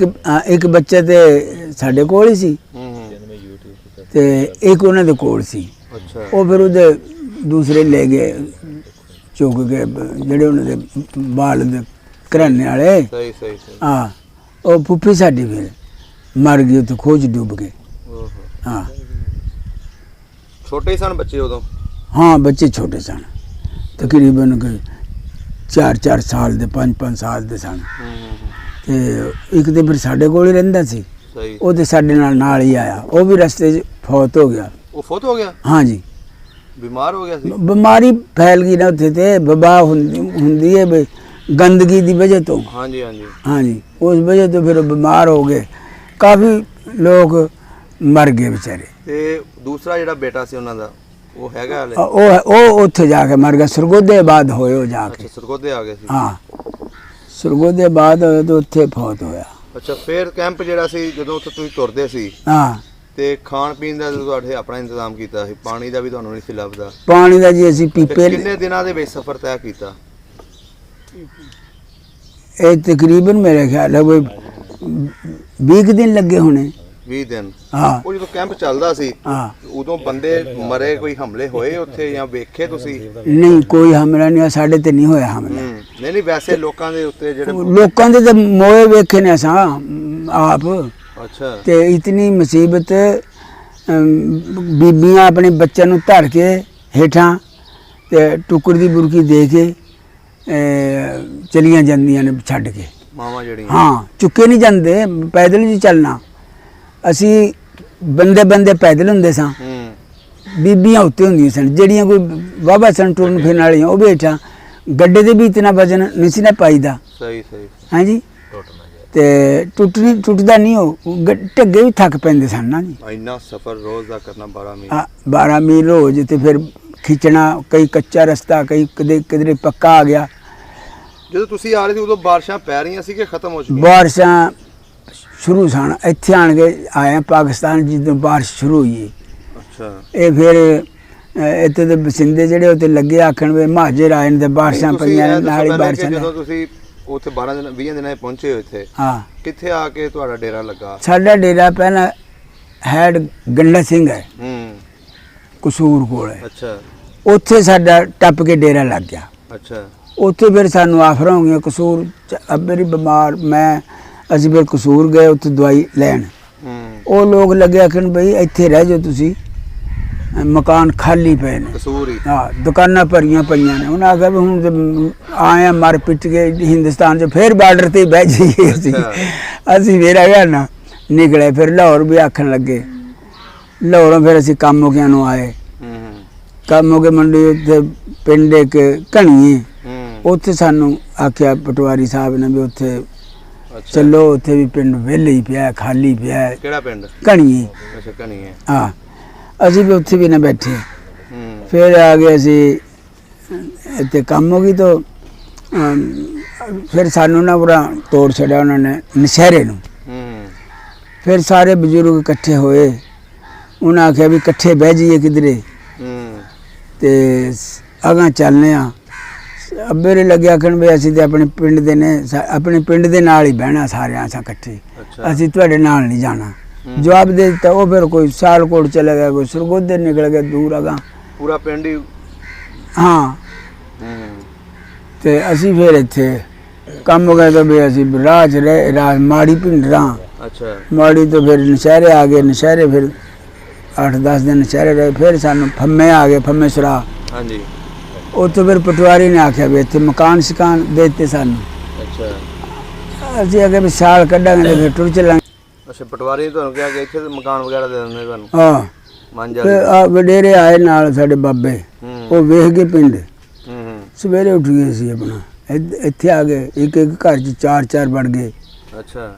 ਇੱਕ ਬੱਚਾ ਤੇ ਸਾਡੇ ਕੋਲ ਹੀ ਸੀ, ਤੇ ਇੱਕ ਉਹਨਾਂ ਦੇ ਕੋਲ ਸੀ। ਅੱਛਾ, ਉਹ ਫਿਰ ਉਹਦੇ ਦੂਸਰੇ ਲੈ ਗਏ, ਚੁੱਕ ਕੇ, ਜਿਹੜੇ ਉਹਨਾਂ ਦੇ ਬਾਲ ਦੇ ਘਰਾਣੇ ਵਾਲੇ। ਸਹੀ ਸਹੀ ਸਹੀ। ਹਾਂ, ਉਹ ਫੁੱਫੀ ਸਾਡੀ ਫਿਰ ਮਰ ਗਈ ਉੱਥੇ ਖੋਜ ਡੁੱਬ ਕੇ। ਹਾਂ, ਛੋਟੇ ਹੀ ਸਨ ਬੱਚੇ ਉਦੋਂ? ਹਾਂ, ਬੱਚੇ ਛੋਟੇ ਸਨ, ਤਕਰੀਬਨ 4-4 ਸਾਲ ਦੇ, 5-5 ਸਾਲ ਦੇ ਸਨ। ਤੇ ਇੱਕ ਤੇ ਫਿਰ ਸਾਡੇ ਕੋਲ ਹੀ ਰਹਿੰਦਾ ਸੀ। ਸਹੀ। ਉਹ ਤੇ ਸਾਡੇ ਨਾਲ ਹੀ ਆਇਆ, ਉਹ ਵੀ ਰਸਤੇ 'ਚ ਫੌਤ ਹੋ ਗਿਆ। ਉਹ ਫੌਤ ਹੋ ਗਿਆ? ਹਾਂ ਜੀ, ਬਿਮਾਰ ਹੋ ਗਿਆ ਸੀ? ਬਿਮਾਰੀ ਫੈਲ ਗਈ ਨਾ ਉੱਥੇ, ਤੇ ਵਬਾ ਹੁੰਦੀ ਹੈ ਬਈ ਗੰਦਗੀ ਦੀ ਵਜ੍ਹਾ ਤੋਂ। ਹਾਂਜੀ ਹਾਂਜੀ ਹਾਂਜੀ, ਉਸ ਵਜ੍ਹਾ ਤੋਂ ਫਿਰ ਉਹ ਬਿਮਾਰ ਹੋ ਗਏ, ਕਾਫੀ ਲੋਕ ਮਰ ਗਏ ਵਿਚਾਰੇ। ਤੇ ਦੂਸਰਾ ਜਿਹੜਾ ਬੇਟਾ ਸੀ ਉਹਨਾਂ ਦਾ, ਉਹ ਹੈਗਾ ਹਲੇ? ਉਹ ਉੱਥੇ ਜਾ ਕੇ ਮਰ ਗਿਆ, ਸਰਗੋਧੇ ਬਾਅਦ ਹੋਏ ਉਹ ਜਾ ਕੇ। ਅੱਛਾ, ਸਰਗੋਧੇ ਆ ਗਏ ਸੀ? ਹਾਂ, ਸਰਗੋਧੇ ਬਾਅਦ ਹੋਏ ਤੇ ਉੱਥੇ ਫੌਤ ਹੋਇਆ। ਅੱਛਾ, ਫਿਰ ਕੈਂਪ ਜਿਹੜਾ ਸੀ, ਜਦੋਂ ਉੱਥੇ ਤੁਸੀਂ ਤੁਰਦੇ ਸੀ, ਹਾਂ, ਤੇ ਖਾਣ ਪੀਣ ਦਾ ਤੁਹਾਡੇ ਆਪਣਾ ਇੰਤਜ਼ਾਮ ਕੀਤਾ ਸੀ? ਪਾਣੀ ਦਾ ਵੀ ਤੁਹਾਨੂੰ ਨਹੀਂ ਸੀ ਲੱਭਦਾ? ਪਾਣੀ ਦਾ ਜੀ ਅਸੀਂ ਪੀਪੇ, ਕਿੰਨੇ ਦਿਨਾਂ ਦੇ ਵਿੱਚ ਸਫ਼ਰ ਤੈਅ ਕੀਤਾ? ਇਹ ਤਕਰੀਬਨ ਮੇਰੇ ਖਿਆਲ ਹੈ ਕੋਈ 20 ਦਿਨ ਲੱਗੇ ਹੋਣੇ। 20 ਦਿਨ? ਹਾਂ ਉਹ ਜਦੋਂ ਕੈਂਪ ਚੱਲਦਾ ਸੀ, ਹਾਂ, ਉਦੋਂ ਬੰਦੇ ਮਰੇ, ਕੋਈ ਹਮਲੇ ਹੋਏ ਉੱਥੇ ਜਾਂ ਵੇਖੇ ਤੁਸੀਂ? ਨਹੀਂ, ਕੋਈ ਹਮਲਾ ਨਹੀਂ, ਸਾਡੇ ਤੇ ਨਹੀਂ ਹੋਇਆ ਹਮਲਾ। ਨਹੀਂ ਨਹੀਂ, ਵੈਸੇ ਲੋਕਾਂ ਦੇ ਉੱਤੇ ਜਿਹੜੇ? ਲੋਕਾਂ ਦੇ ਤਾਂ ਮੋਏ ਵੇਖੇ ਨੇ ਸਾਂ ਆਪ। ਅੱਛਾ, ਤੇ ਇਤਨੀ ਮੁਸੀਬਤ, ਬੀਬੀਆਂ ਆਪਣੇ ਬੱਚਿਆਂ ਨੂੰ ਧਰ ਕੇ ਹੇਠਾਂ ਤੇ ਟੁਕੜ ਦੀ ਬੁਰਕੀ ਦੇ ਕੇ ਚਲੀਆਂ ਜਾਂਦੀਆਂ ਨੇ ਛੱਡ ਕੇ। ਮਾਵਾਂ ਜਿਹੜੀਆਂ? ਹਾਂ, ਚੁੱਕੇ ਨਹੀਂ ਜਾਂਦੇ, ਪੈਦਲ ਹੀ ਚੱਲਣਾ। ਅਸੀਂ ਬੰਦੇ ਪੈਦਲ ਹੁੰਦੇ ਸਾਂ, ਬੀਬੀਆਂ ਉੱਤੇ ਹੁੰਦੀਆਂ ਸਨ, ਜਿਹੜੀਆਂ ਕੋਈ ਵਾਹਵਾ ਸਨ ਟੁਰਨ ਫਿਰਨ ਵਾਲੀਆਂ, ਉਹ ਵੀ ਹੇਠਾਂ। ਗੱਡੇ ਦੇ ਵੀ ਇਤਨਾ ਵਜਨ ਨਹੀਂ ਸੀ ਨਾ ਪਾਈਦਾ। ਸਹੀ ਸਹੀ। ਹਾਂਜੀ, ਤੇ ਟੁੱਟਦਾ ਨਹੀਂ, ਉਹ ਢੱਗੇ ਵੀ ਥੱਕ ਪੈਂਦੇ ਸਨ ਨਾ ਜੀ। ਇੰਨਾ ਸਫ਼ਰ ਰੋਜ਼ ਦਾ ਕਰਨਾ, 12 ਮੀਲ? 12 ਮੀਲ ਰੋਜ਼, ਤੇ ਫਿਰ ਖਿੱਚਣਾ, ਕਈ ਕੱਚਾ ਰਸਤਾ, ਕਈ ਕਿਧਰੇ ਪੱਕਾ ਆ ਗਿਆ। ਜਦੋਂ ਤੁਸੀਂ ਆ ਰਹੇ ਸੀ ਉਦੋਂ ਬਾਰਿਸ਼ਾਂ ਪੈ ਰਹੀਆਂ ਸੀ ਕਿ ਖਤਮ ਹੋ ਚੁੱਕੀਆਂ? ਬਾਰਿਸ਼ਾਂ ਸ਼ੁਰੂ ਸਨ, ਇੱਥੇ ਆਣ ਕੇ ਆਏ ਪਾਕਿਸਤਾਨ ਜਦੋਂ ਬਾਰਿਸ਼ ਸ਼ੁਰੂ ਹੋਈ। ਅੱਛਾ, ਇਹ ਫਿਰ ਇੱਥੇ ਦੇ ਬਸਿੰਦੇ ਜਿਹੜੇ ਉੱਥੇ ਲੱਗੇ ਆਖਣ ਵੀ ਮਹਾਜਰ ਆਏ ਨੇ ਤੇ ਬਾਰਿਸ਼ਾਂ ਪਈਆਂ ਨੇ, ਨਾਲ ਹੀ ਬਾਰਿਸ਼ਾਂ। ਜਦੋਂ ਤੁਸੀਂ ਉੱਥੇ 12 ਦਿਨ 20 ਦਿਨਾਂ 'ਚ ਪਹੁੰਚੇ ਹੋ ਇੱਥੇ, ਹਾਂ, ਕਿੱਥੇ ਆ ਕੇ ਤੁਹਾਡਾ ਡੇਰਾ ਲੱਗਾ? ਸਾਡਾ ਡੇਰਾ ਪਹਿਲਾਂ ਹੈਡ ਗੰਡਾ ਸਿੰਘ ਹੈ, ਕਸੂਰ ਕੋਲ ਹੈ। ਅੱਛਾ, ਉੱਥੇ ਸਾਡਾ ਟੱਪ ਕੇ ਡੇਰਾ ਲੱਗ ਗਿਆ। ਅੱਛਾ, ਉੱਥੇ ਫਿਰ ਸਾਨੂੰ ਆਫਰਾਂ ਹੋ ਗਈਆਂ ਕਸੂਰ, ਮੇਰੀ ਬਿਮਾਰ, ਅਸੀਂ ਫਿਰ ਕਸੂਰ ਗਏ ਉੱਥੇ ਦਵਾਈ ਲੈਣ। ਉਹ ਲੋਕ ਲੱਗੇ ਆਖਣ ਬਈ ਇੱਥੇ ਰਹਿ ਜਾਓ ਤੁਸੀਂ, ਮਕਾਨ ਖਾਲੀ ਪਏ ਨੇ। ਕਸੂਰ ਹੀ ਹਾਂ ਦੁਕਾਨਾਂ ਭਰੀਆਂ ਪਈਆਂ ਨੇ। ਉਹਨਾਂ ਆਖਿਆ ਵੀ ਹੁਣ ਤੇ ਆਏ ਆ ਮਰ ਪਿੱਟ ਕੇ ਹਿੰਦੁਸਤਾਨ 'ਚ ਫਿਰ ਬਾਰਡਰ ਤੇ ਬਹਿ ਜਾਈਏ ਅਸੀਂ ਫਿਰ ਆ ਗਿਆ ਨਾ ਨਿਕਲੇ। ਫਿਰ ਲਾਹੌਰ ਵੀ ਆਖਣ ਲੱਗੇ। ਲਾਹੌਰੋਂ ਫਿਰ ਅਸੀਂ ਕਾਮੋਕਿਆਂ ਨੂੰ ਆਏ। ਕਾਮੋਕੇ ਮੰਡੀ ਉੱਥੇ ਪਿੰਡ ਇੱਕ ਘਣੀਏ, ਉੱਥੇ ਸਾਨੂੰ ਆਖਿਆ ਪਟਵਾਰੀ ਸਾਹਿਬ ਨੇ ਵੀ ਉੱਥੇ ਚਲੋ, ਉੱਥੇ ਵੀ ਪਿੰਡ ਵਿਹਲੇ ਹੀ ਪਿਆ, ਖਾਲੀ ਪਿਆ। ਕਿਹੜਾ ਪਿੰਡ? ਘਣੀਏ। ਅੱਛਾ ਘਣੀਏ। ਹਾਂ ਅਸੀਂ ਵੀ ਉੱਥੇ ਵੀ ਨਾ ਬੈਠੇ। ਫਿਰ ਆ ਗਏ ਅਸੀਂ ਇੱਥੇ ਕੰਮ ਹੋ ਗਈ ਤਾਂ ਫਿਰ ਸਾਨੂੰ ਨਾ ਪੂਰਾ ਤੋੜ ਛੱਡਿਆ ਉਹਨਾਂ ਨੇ ਨਸ਼ਹਿਰੇ ਨੂੰ। ਫਿਰ ਸਾਰੇ ਬਜ਼ੁਰਗ ਇਕੱਠੇ ਹੋਏ। ਉਹਨਾਂ ਆਖਿਆ ਵੀ ਇਕੱਠੇ ਬਹਿ ਜਾਈਏ ਕਿਧਰੇ ਤੇ ਅਗਾਂ ਚੱਲਨੇ ਆ। ਅੱਬੇ ਨੇ ਲੱਗਿਆ ਆਖਣ ਵੀ ਅਸੀਂ ਤੇ ਆਪਣੇ ਪਿੰਡ ਦੇ ਨੇ, ਆਪਣੇ ਪਿੰਡ ਦੇ ਨਾਲ ਹੀ ਬਹਿਣਾ ਸਾਰਿਆਂ ਅਸਾਂ ਇਕੱਠੇ, ਅਸੀਂ ਤੁਹਾਡੇ ਨਾਲ ਨਹੀਂ ਜਾਣਾ। ਜਵਾਬ ਦੇ ਦਿੱਤਾ। ਉਹ ਫਿਰ ਕੋਈ ਸਿਆਲਕੋਟ ਚਲਾ ਗਿਆ, ਕੋਈ ਸਰਗੋਧੇ ਨਿਕਲ ਗਿਆ ਦੂਰ ਅਗਾਂ, ਪੂਰਾ ਪਿੰਡ ਹੀ। ਹਾਂ ਤੇ ਅਸੀਂ ਫਿਰ ਇੱਥੇ ਕੰਮ ਹੋ ਗਿਆ ਤਾਂ ਵੀ ਅਸੀਂ ਰਾਹ 'ਚ ਰਹੇ, ਰਾਹ ਮਾੜੀ ਪਿੰਡਾਂ। ਅੱਛਾ ਮਾੜੀ ਤੋਂ ਫਿਰ ਨਸ਼ਹਿਰੇ ਆ ਗਏ। ਨਸ਼ਹਿਰੇ ਫਿਰ 8-10 ਦਿਨ ਨਸ਼ਹਿਰੇ ਰਹੇ। ਫਿਰ ਸਾਨੂੰ ਫੰਮੇ ਆ ਗਏ, ਫੰਮੇ ਸੁਰਾ। ਹਾਂਜੀ। ਉੱਥੇ ਫਿਰ ਪਟਵਾਰੀ ਨੇ ਆਖਿਆ ਵੀ ਇੱਥੇ ਮਕਾਨ ਸ਼ਕਾਨ ਦੇ ਦਿੱਤੇ ਸਾਨੂੰ। ਅੱਛਾ ਅਸੀਂ ਆਖਿਆ ਵੀ ਸਾਲ ਕੱਢਾਂਗੇ ਤੇ ਫਿਰ ਟੁਰ ਚੱਲਾਂਗੇ। ਅੱਛਾ ਪਟਵਾਰੀ ਨੇ ਤੁਹਾਨੂੰ ਕਿਹਾ ਕਿ ਇੱਥੇ ਮਕਾਨ ਵਗੈਰਾ ਦੇ ਦਿੰਦੇ ਤੁਹਾਨੂੰ? ਹਾਂ ਮੰਨ ਫਿਰ ਆ ਵਡੇਰੇ ਆਏ ਨਾਲ ਸਾਡੇ ਬਾਬੇ, ਉਹ ਵੇਖ ਗਏ ਪਿੰਡ। ਸਵੇਰੇ ਉੱਠ ਗਏ ਸੀ ਆਪਣਾ ਇੱਥੇ ਆ ਗਏ। ਇੱਕ ਇੱਕ ਘਰ 'ਚ 4-4 ਵੜ ਗਏ। ਅੱਛਾ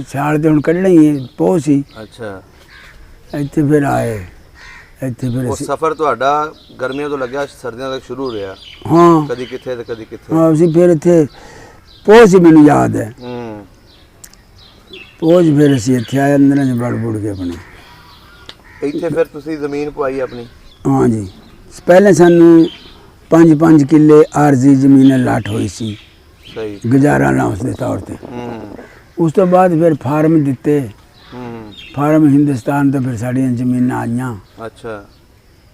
ਸਾਲ ਤੇ ਹੁਣ ਕੱਢਣਾ ਹੀ ਹੈ, ਪੋਹ ਸੀ। ਅੱਛਾ ਇੱਥੇ ਫਿਰ ਆਏ। ਇੱਥੇ ਫਿਰ ਉਹ ਸਫ਼ਰ ਤੁਹਾਡਾ ਗਰਮੀਆਂ ਤੋਂ ਲੱਗਿਆ ਸਰਦੀਆਂ ਤੱਕ ਸ਼ੁਰੂ ਹੋ ਰਿਹਾ? ਹਾਂ ਕਦੀ ਕਿੱਥੇ ਤੇ ਕਦੀ ਕਿੱਥੇ? ਹਾਂ ਅਸੀਂ ਫਿਰ ਇੱਥੇ ਪੋਹ ਸੀ, ਮੈਨੂੰ ਯਾਦ ਹੈ। ਪੋਹ ਫਿਰ ਅਸੀਂ ਇੱਥੇ ਆਏ, ਅੰਦਰਾਂ 'ਚ ਵੜ ਬੁੜ ਕੇ ਆਪਣੇ। ਇੱਥੇ ਫਿਰ ਤੁਸੀਂ ਜ਼ਮੀਨ ਪਵਾਈ ਆਪਣੀ? ਹਾਂ ਜੀ। ਪਹਿਲੇ ਸਾਨੂੰ 5-5 ਕਿੱਲੇ ਆਰਜ਼ੀ ਜ਼ਮੀਨ ਅਲਾਟ ਹੋਈ ਸੀ, ਸਹੀ ਗੁਜ਼ਾਰਾ ਲਾਉਸ ਦੇ ਤੌਰ ਤੇ। ਉਸ ਤੋਂ ਬਾਅਦ ਫਿਰ ਫਾਰਮ ਦਿੱਤੇ। ਫਾਰਮ ਹਿੰਦੁਸਤਾਨ ਤੋਂ ਫਿਰ ਸਾਡੀਆਂ ਜ਼ਮੀਨਾਂ ਆਈਆਂ। ਅੱਛਾ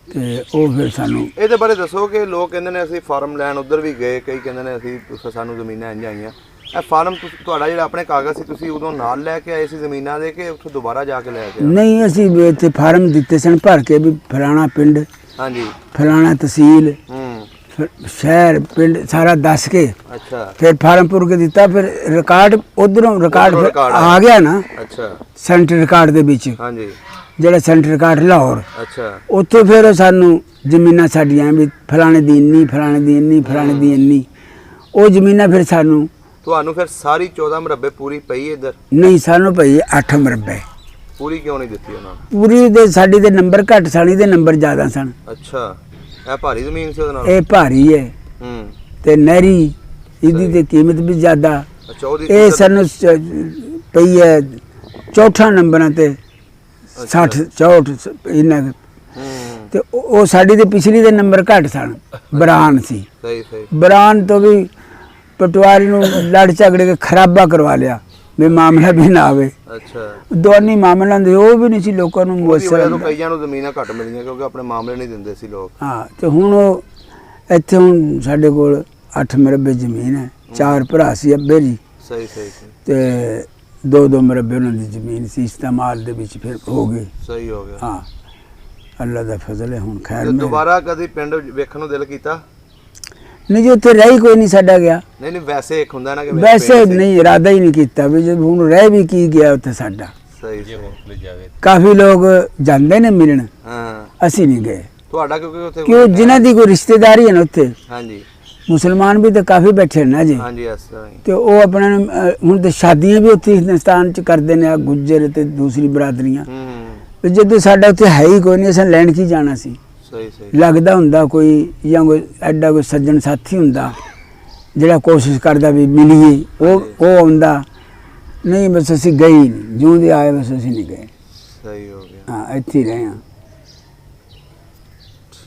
ਤੇ ਉਹ ਫਿਰ ਸਾਨੂੰ ਇਹਦੇ ਬਾਰੇ ਦੱਸੋ ਕਿ ਲੋਕ ਕਹਿੰਦੇ ਨੇ ਅਸੀਂ ਫਾਰਮ ਲੈਣ ਉੱਧਰ ਵੀ ਗਏ, ਕਈ ਕਹਿੰਦੇ ਨੇ ਅਸੀਂ ਸਾਨੂੰ ਜ਼ਮੀਨਾਂ ਇੰਝ ਆਈਆਂ। ਇਹ ਫਾਰਮ ਤੁਹਾਡਾ ਜਿਹੜਾ ਆਪਣੇ ਕਾਗਜ਼ ਸੀ ਤੁਸੀਂ ਉਦੋਂ ਨਾਲ ਲੈ ਕੇ ਆਏ ਸੀ ਜ਼ਮੀਨਾਂ ਦੇ ਕਿ ਉੱਥੋਂ ਦੁਬਾਰਾ ਜਾ ਕੇ ਲੈ ਕੇ ਆਏ? ਨਹੀਂ, ਅਸੀਂ ਵੀ ਇੱਥੇ ਫਾਰਮ ਦਿੱਤੇ ਸਨ ਭਰ ਕੇ ਵੀ ਫਲਾਣਾ ਪਿੰਡ, ਹਾਂਜੀ, ਫਲਾਣਾ ਤਹਿਸੀਲ, ਸ਼ਹਿਰ, ਪਿੰਡ ਸਾਰਾ ਦੱਸ ਕੇ ਅੱਛਾ ਫਿਰ ਫਾਰਮ ਭਰ ਕੇ ਦਿੱਤਾ। ਫਿਰ ਰਿਕਾਰਡ ਉਧਰੋਂ ਰਿਕਾਰਡ ਆ ਗਿਆ ਨਾ। ਅੱਛਾ ਸੈਂਟਰ ਰਿਕਾਰਡ ਦੇ ਵਿੱਚ, ਹਾਂਜੀ, ਜਿਹੜਾ ਸੈਂਟਰ ਰਿਕਾਰਡ ਲਾਹੌਰ, ਅੱਛਾ ਉੱਥੋਂ ਫਿਰ ਸਾਨੂੰ ਜ਼ਮੀਨਾਂ ਸਾਡੀਆਂ ਵੀ ਫਲਾਣੇ ਦੀ ਇੰਨੀ, ਫਲਾਣੇ ਦੀ ਇੰਨੀ, ਫਲਾਣੇ ਦੀ ਇੰਨੀ, ਉਹ ਜ਼ਮੀਨਾਂ ਫਿਰ ਸਾਨੂੰ। ਤੁਹਾਨੂੰ ਫਿਰ ਸਾਰੀ 14 ਮਰਬੇ ਪੂਰੀ ਪਈ ਇੱਧਰ? ਨਹੀਂ, ਸਾਨੂੰ ਪਈ 8 ਮਰਬੇ। ਪੂਰੀ ਕਿਉਂ ਨਹੀਂ ਦਿੱਤੀ ਉਹਨਾਂ ਨੇ? ਪੂਰੀ ਦੇ ਸਾਡੀ ਦੇ ਨੰਬਰ ਘੱਟ, ਸਾਡੀ ਦੇ ਨੰਬਰ ਜ਼ਿਆਦਾ ਸਨ। ਅੱਛਾ, ਇਹ ਭਾਰੀ ਜ਼ਮੀਨ ਸੀ ਉਹਦੇ ਨਾਲ? ਇਹ ਭਾਰੀ ਹੈ ਤੇ ਨਹਿਰੀ, ਇਹਦੀ ਤੇ ਕੀਮਤ ਵੀ ਜ਼ਿਆਦਾ। ਅੱਛਾ, ਉਹਦੀ ਇਹ ਸਾਨੂੰ ਪਈ ਹੈ 64 ਨੰਬਰਾਂ ਤੇ 60 64 ਇਹਨਾਂ ਤੇ ਉਹ ਸਾਡੀ ਦੇ ਪਿਛਲੀ ਦੇ ਨੰਬਰ ਘੱਟ ਸਨ। ਬਰਾਨ ਸੀ। ਸਹੀ ਸਹੀ। ਬਰਾਨ ਤੋਂ ਵੀ ਪਟਵਾਰੀ ਨੂੰ ਲੜ ਝਗੜੇ ਕੇ ਖਰਾਬਾ ਕਰਵਾ ਲਿਆ ਵੀ ਮਾਮਲਾ ਵੀ ਨਾ ਆਵੇ। ਅੱਛਾ, ਦੋਨੀ ਮਾਮਲਿਆਂ ਦੇ ਉਹ ਵੀ ਨਹੀਂ ਸੀ ਲੋਕਾਂ ਨੂੰ ਮੁਅੱਸਰ। ਕਈਆਂ ਨੂੰ ਜ਼ਮੀਨਾਂ ਘੱਟ ਮਿਲੀਆਂ ਕਿਉਂਕਿ ਆਪਣੇ ਮਾਮਲੇ ਨਹੀਂ ਦਿੰਦੇ ਸੀ ਲੋਕ। ਹਾਂ, ਤੇ ਹੁਣ ਉਹ ਇੱਥੇ ਹੁਣ ਸਾਡੇ ਕੋਲ 8 ਮਰਬੇ ਜ਼ਮੀਨ ਹੈ। 4 ਭਰਾ ਸੀ ਅੱਬੇ ਜੀ। ਸਹੀ ਸਹੀ ਤੇ 2-2 ਮਰਬੇ ਉਹਨਾਂ ਦੀ ਜ਼ਮੀਨ ਸੀ, ਇਸਤੇਮਾਲ ਦੇ ਵਿੱਚ ਫਿਰ ਹੋ ਗਈ। ਸਹੀ ਹੋ ਗਿਆ। ਹਾਂ, ਅੱਲਾ ਦਾ ਫਜ਼ਲ ਹੈ। ਹੁਣ ਖੈਰ ਦੁਬਾਰਾ ਕਦੀ ਪਿੰਡ ਵੇਖਣ ਨੂੰ ਦਿਲ ਕੀਤਾ? ਨਹੀਂ ਜੀ, ਉੱਥੇ ਰਹਿ ਹੀ ਕੋਈ ਨਹੀਂ ਸਾਡਾ ਗਿਆ। ਨਹੀਂ ਨਹੀਂ, ਵੈਸੇ ਇੱਕ ਹੁੰਦਾ ਨਾ ਕਿ ਵੈਸੇ ਨਹੀਂ, ਇਰਾਦਾ ਹੀ ਨਹੀਂ ਕੀਤਾ ਵੀ ਜਦ ਹੁਣ ਰਹਿ ਵੀ ਕੀ ਗਿਆ ਉੱਥੇ ਸਾਡਾ। ਸਹੀ ਕਾਫੀ ਲੋਕ ਜਾਂਦੇ ਨੇ ਮਿਲਣ, ਹਾਂ, ਅਸੀਂ ਨਹੀਂ ਗਏ। ਤੁਹਾਡਾ ਕਿਉਂਕਿ ਉੱਥੇ ਕਿਉਂ, ਜਿਨ੍ਹਾਂ ਦੀ ਕੋਈ ਰਿਸ਼ਤੇਦਾਰੀ ਹੈ ਨਾ ਉੱਥੇ, ਹਾਂਜੀ, ਮੁਸਲਮਾਨ ਵੀ ਤਾਂ ਕਾਫੀ ਬੈਠੇ ਨੇ ਨਾ ਜੀ। ਹਾਂਜੀ, ਇਸ ਤਰ੍ਹਾਂ ਹੀ। ਤੇ ਉਹ ਆਪਣਾ ਹੁਣ ਤੇ ਸ਼ਾਦੀਆਂ ਵੀ ਉੱਥੇ ਹਿੰਦੁਸਤਾਨ ਚ ਕਰਦੇ ਨੇ, ਆ ਗੁੱਜਰ ਤੇ ਦੂਸਰੀ ਬਰਾਦਰੀਆਂ। ਜਦੋਂ ਸਾਡਾ ਉੱਥੇ ਹੈ ਹੀ ਕੋਈ ਨਹੀਂ, ਅਸੀਂ ਲੈਣ ਕੀ ਜਾਣਾ ਸੀ। ਸਹੀ ਸਹੀ। ਲੱਗਦਾ ਹੁੰਦਾ ਕੋਈ ਜਾਂ ਕੋਈ ਐਡਾ ਕੋਈ ਸੱਜਣ ਸਾਥੀ ਹੁੰਦਾ ਜਿਹੜਾ ਕੋਸ਼ਿਸ਼ ਕਰਦਾ ਵੀ ਮਿਲੀਏ, ਉਹ ਆਉਂਦਾ ਨਹੀਂ। ਬਸ ਅਸੀਂ ਗਏ ਹੀ ਨਹੀਂ, ਜਿਉਂ ਦੇ ਆਏ ਬਸ ਅਸੀਂ ਨਹੀਂ ਗਏ। ਸਹੀ ਹੋ ਗਿਆ। ਹਾਂ, ਇੱਥੇ ਹੀ ਰਹੇ ਹਾਂ।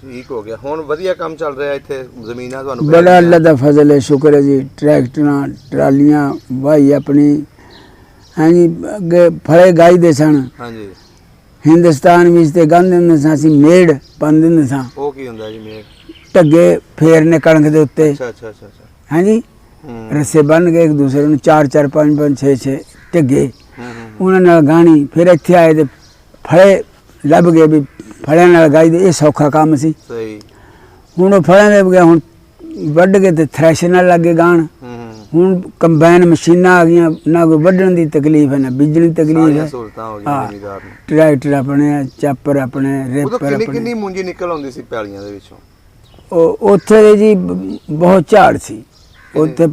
ਠੀਕ ਹੋ ਗਿਆ। ਹੁਣ ਵਧੀਆ ਕੰਮ ਚੱਲ ਰਿਹਾ ਇੱਥੇ, ਜ਼ਮੀਨਾਂ ਤੁਹਾਨੂੰ ਬੜਾ ਅੱਲਾ ਦਾ ਫਜ਼ਲ ਹੈ, ਸ਼ੁਕਰ ਹੈ ਜੀ। ਟਰੈਕਟਰਾਂ, ਟਰਾਲੀਆਂ ਵਾਹੀ ਆਪਣੀ। ਹਾਂਜੀ, ਅੱਗੇ ਫਲੇ ਗਾਈ ਦੇ ਸਨ। ਹਾਂਜੀ, ਹਿੰਦੁਸਤਾਨ ਵਿੱਚ ਤੇ ਗੰਦ ਹੁੰਦੇ ਸਾਂ, ਅਸੀਂ ਮੇੜ ਪਾਉਂਦੇ ਹੁੰਦੇ ਸਾਂ। ਉਹ ਕੀ ਹੁੰਦਾ ਜੀ ਮੇੜ? ਢੱਗੇ ਫੇਰਨੇ ਕਣਕ ਦੇ ਉੱਤੇ। ਅੱਛਾ ਅੱਛਾ ਅੱਛਾ। ਹਾਂਜੀ, ਰੱਸੇ ਬੰਨ ਕੇ ਇੱਕ ਦੂਸਰੇ ਨੂੰ 4-4 5-5 6-6 ਢੱਗੇ, ਉਹਨਾਂ ਨਾਲ ਗਾਣੀ। ਫਿਰ ਇੱਥੇ ਆਏ ਤੇ ਫਲੇ ਲੱਭ ਗਏ ਵੀ ਫਲਿਆਂ ਨਾਲ ਗਾਈ ਦੇ, ਇਹ ਸੌਖਾ ਕੰਮ ਸੀ। ਸਹੀ। ਹੁਣ ਉਹ ਫਲਿਆਂ ਦੇ ਬਗੈਰ ਹੁਣ ਵੱਢ ਕੇ ਤੇ ਥ੍ਰੈਸ਼ਰ ਨਾਲ ਲੱਗੇ ਗਾਣ। ਹੁਣ ਕੰਬਾਈਨ ਮਸ਼ੀਨਾਂ ਆ ਗਈਆਂ, ਨਾ ਕੋਈ ਵੱਢਣ ਦੀ ਤਕਲੀਫ ਹੈ ਨਾ ਬੀਜਣ ਦੀ ਤਕਲੀਫ ਸਾਰੀਆਂ ਹੈ। ਸਹੂਲਤਾਂ ਹੋ ਗਈਆਂ ਜ਼ਿਮੀਦਾਰ ਨੂੰ। ਟਰੈਕਟਰ ਆਪਣੇ, ਚਾਪਰ ਆਪਣੇ, ਉਦੋਂ ਰੇਪਰ ਕਿੰਨੀ ਆਪਣੇ। ਕਿੰਨੀ ਮੂੰਜੀ ਨਿਕਲ ਆਉਂਦੀ ਸੀ ਪੈਲੀਆਂ ਦੇ ਵਿੱਚੋਂ? ਉਹ ਉੱਥੇ ਦੇ ਜੀ ਬਹੁਤ ਝਾੜ ਸੀ, ਉੱਥੇ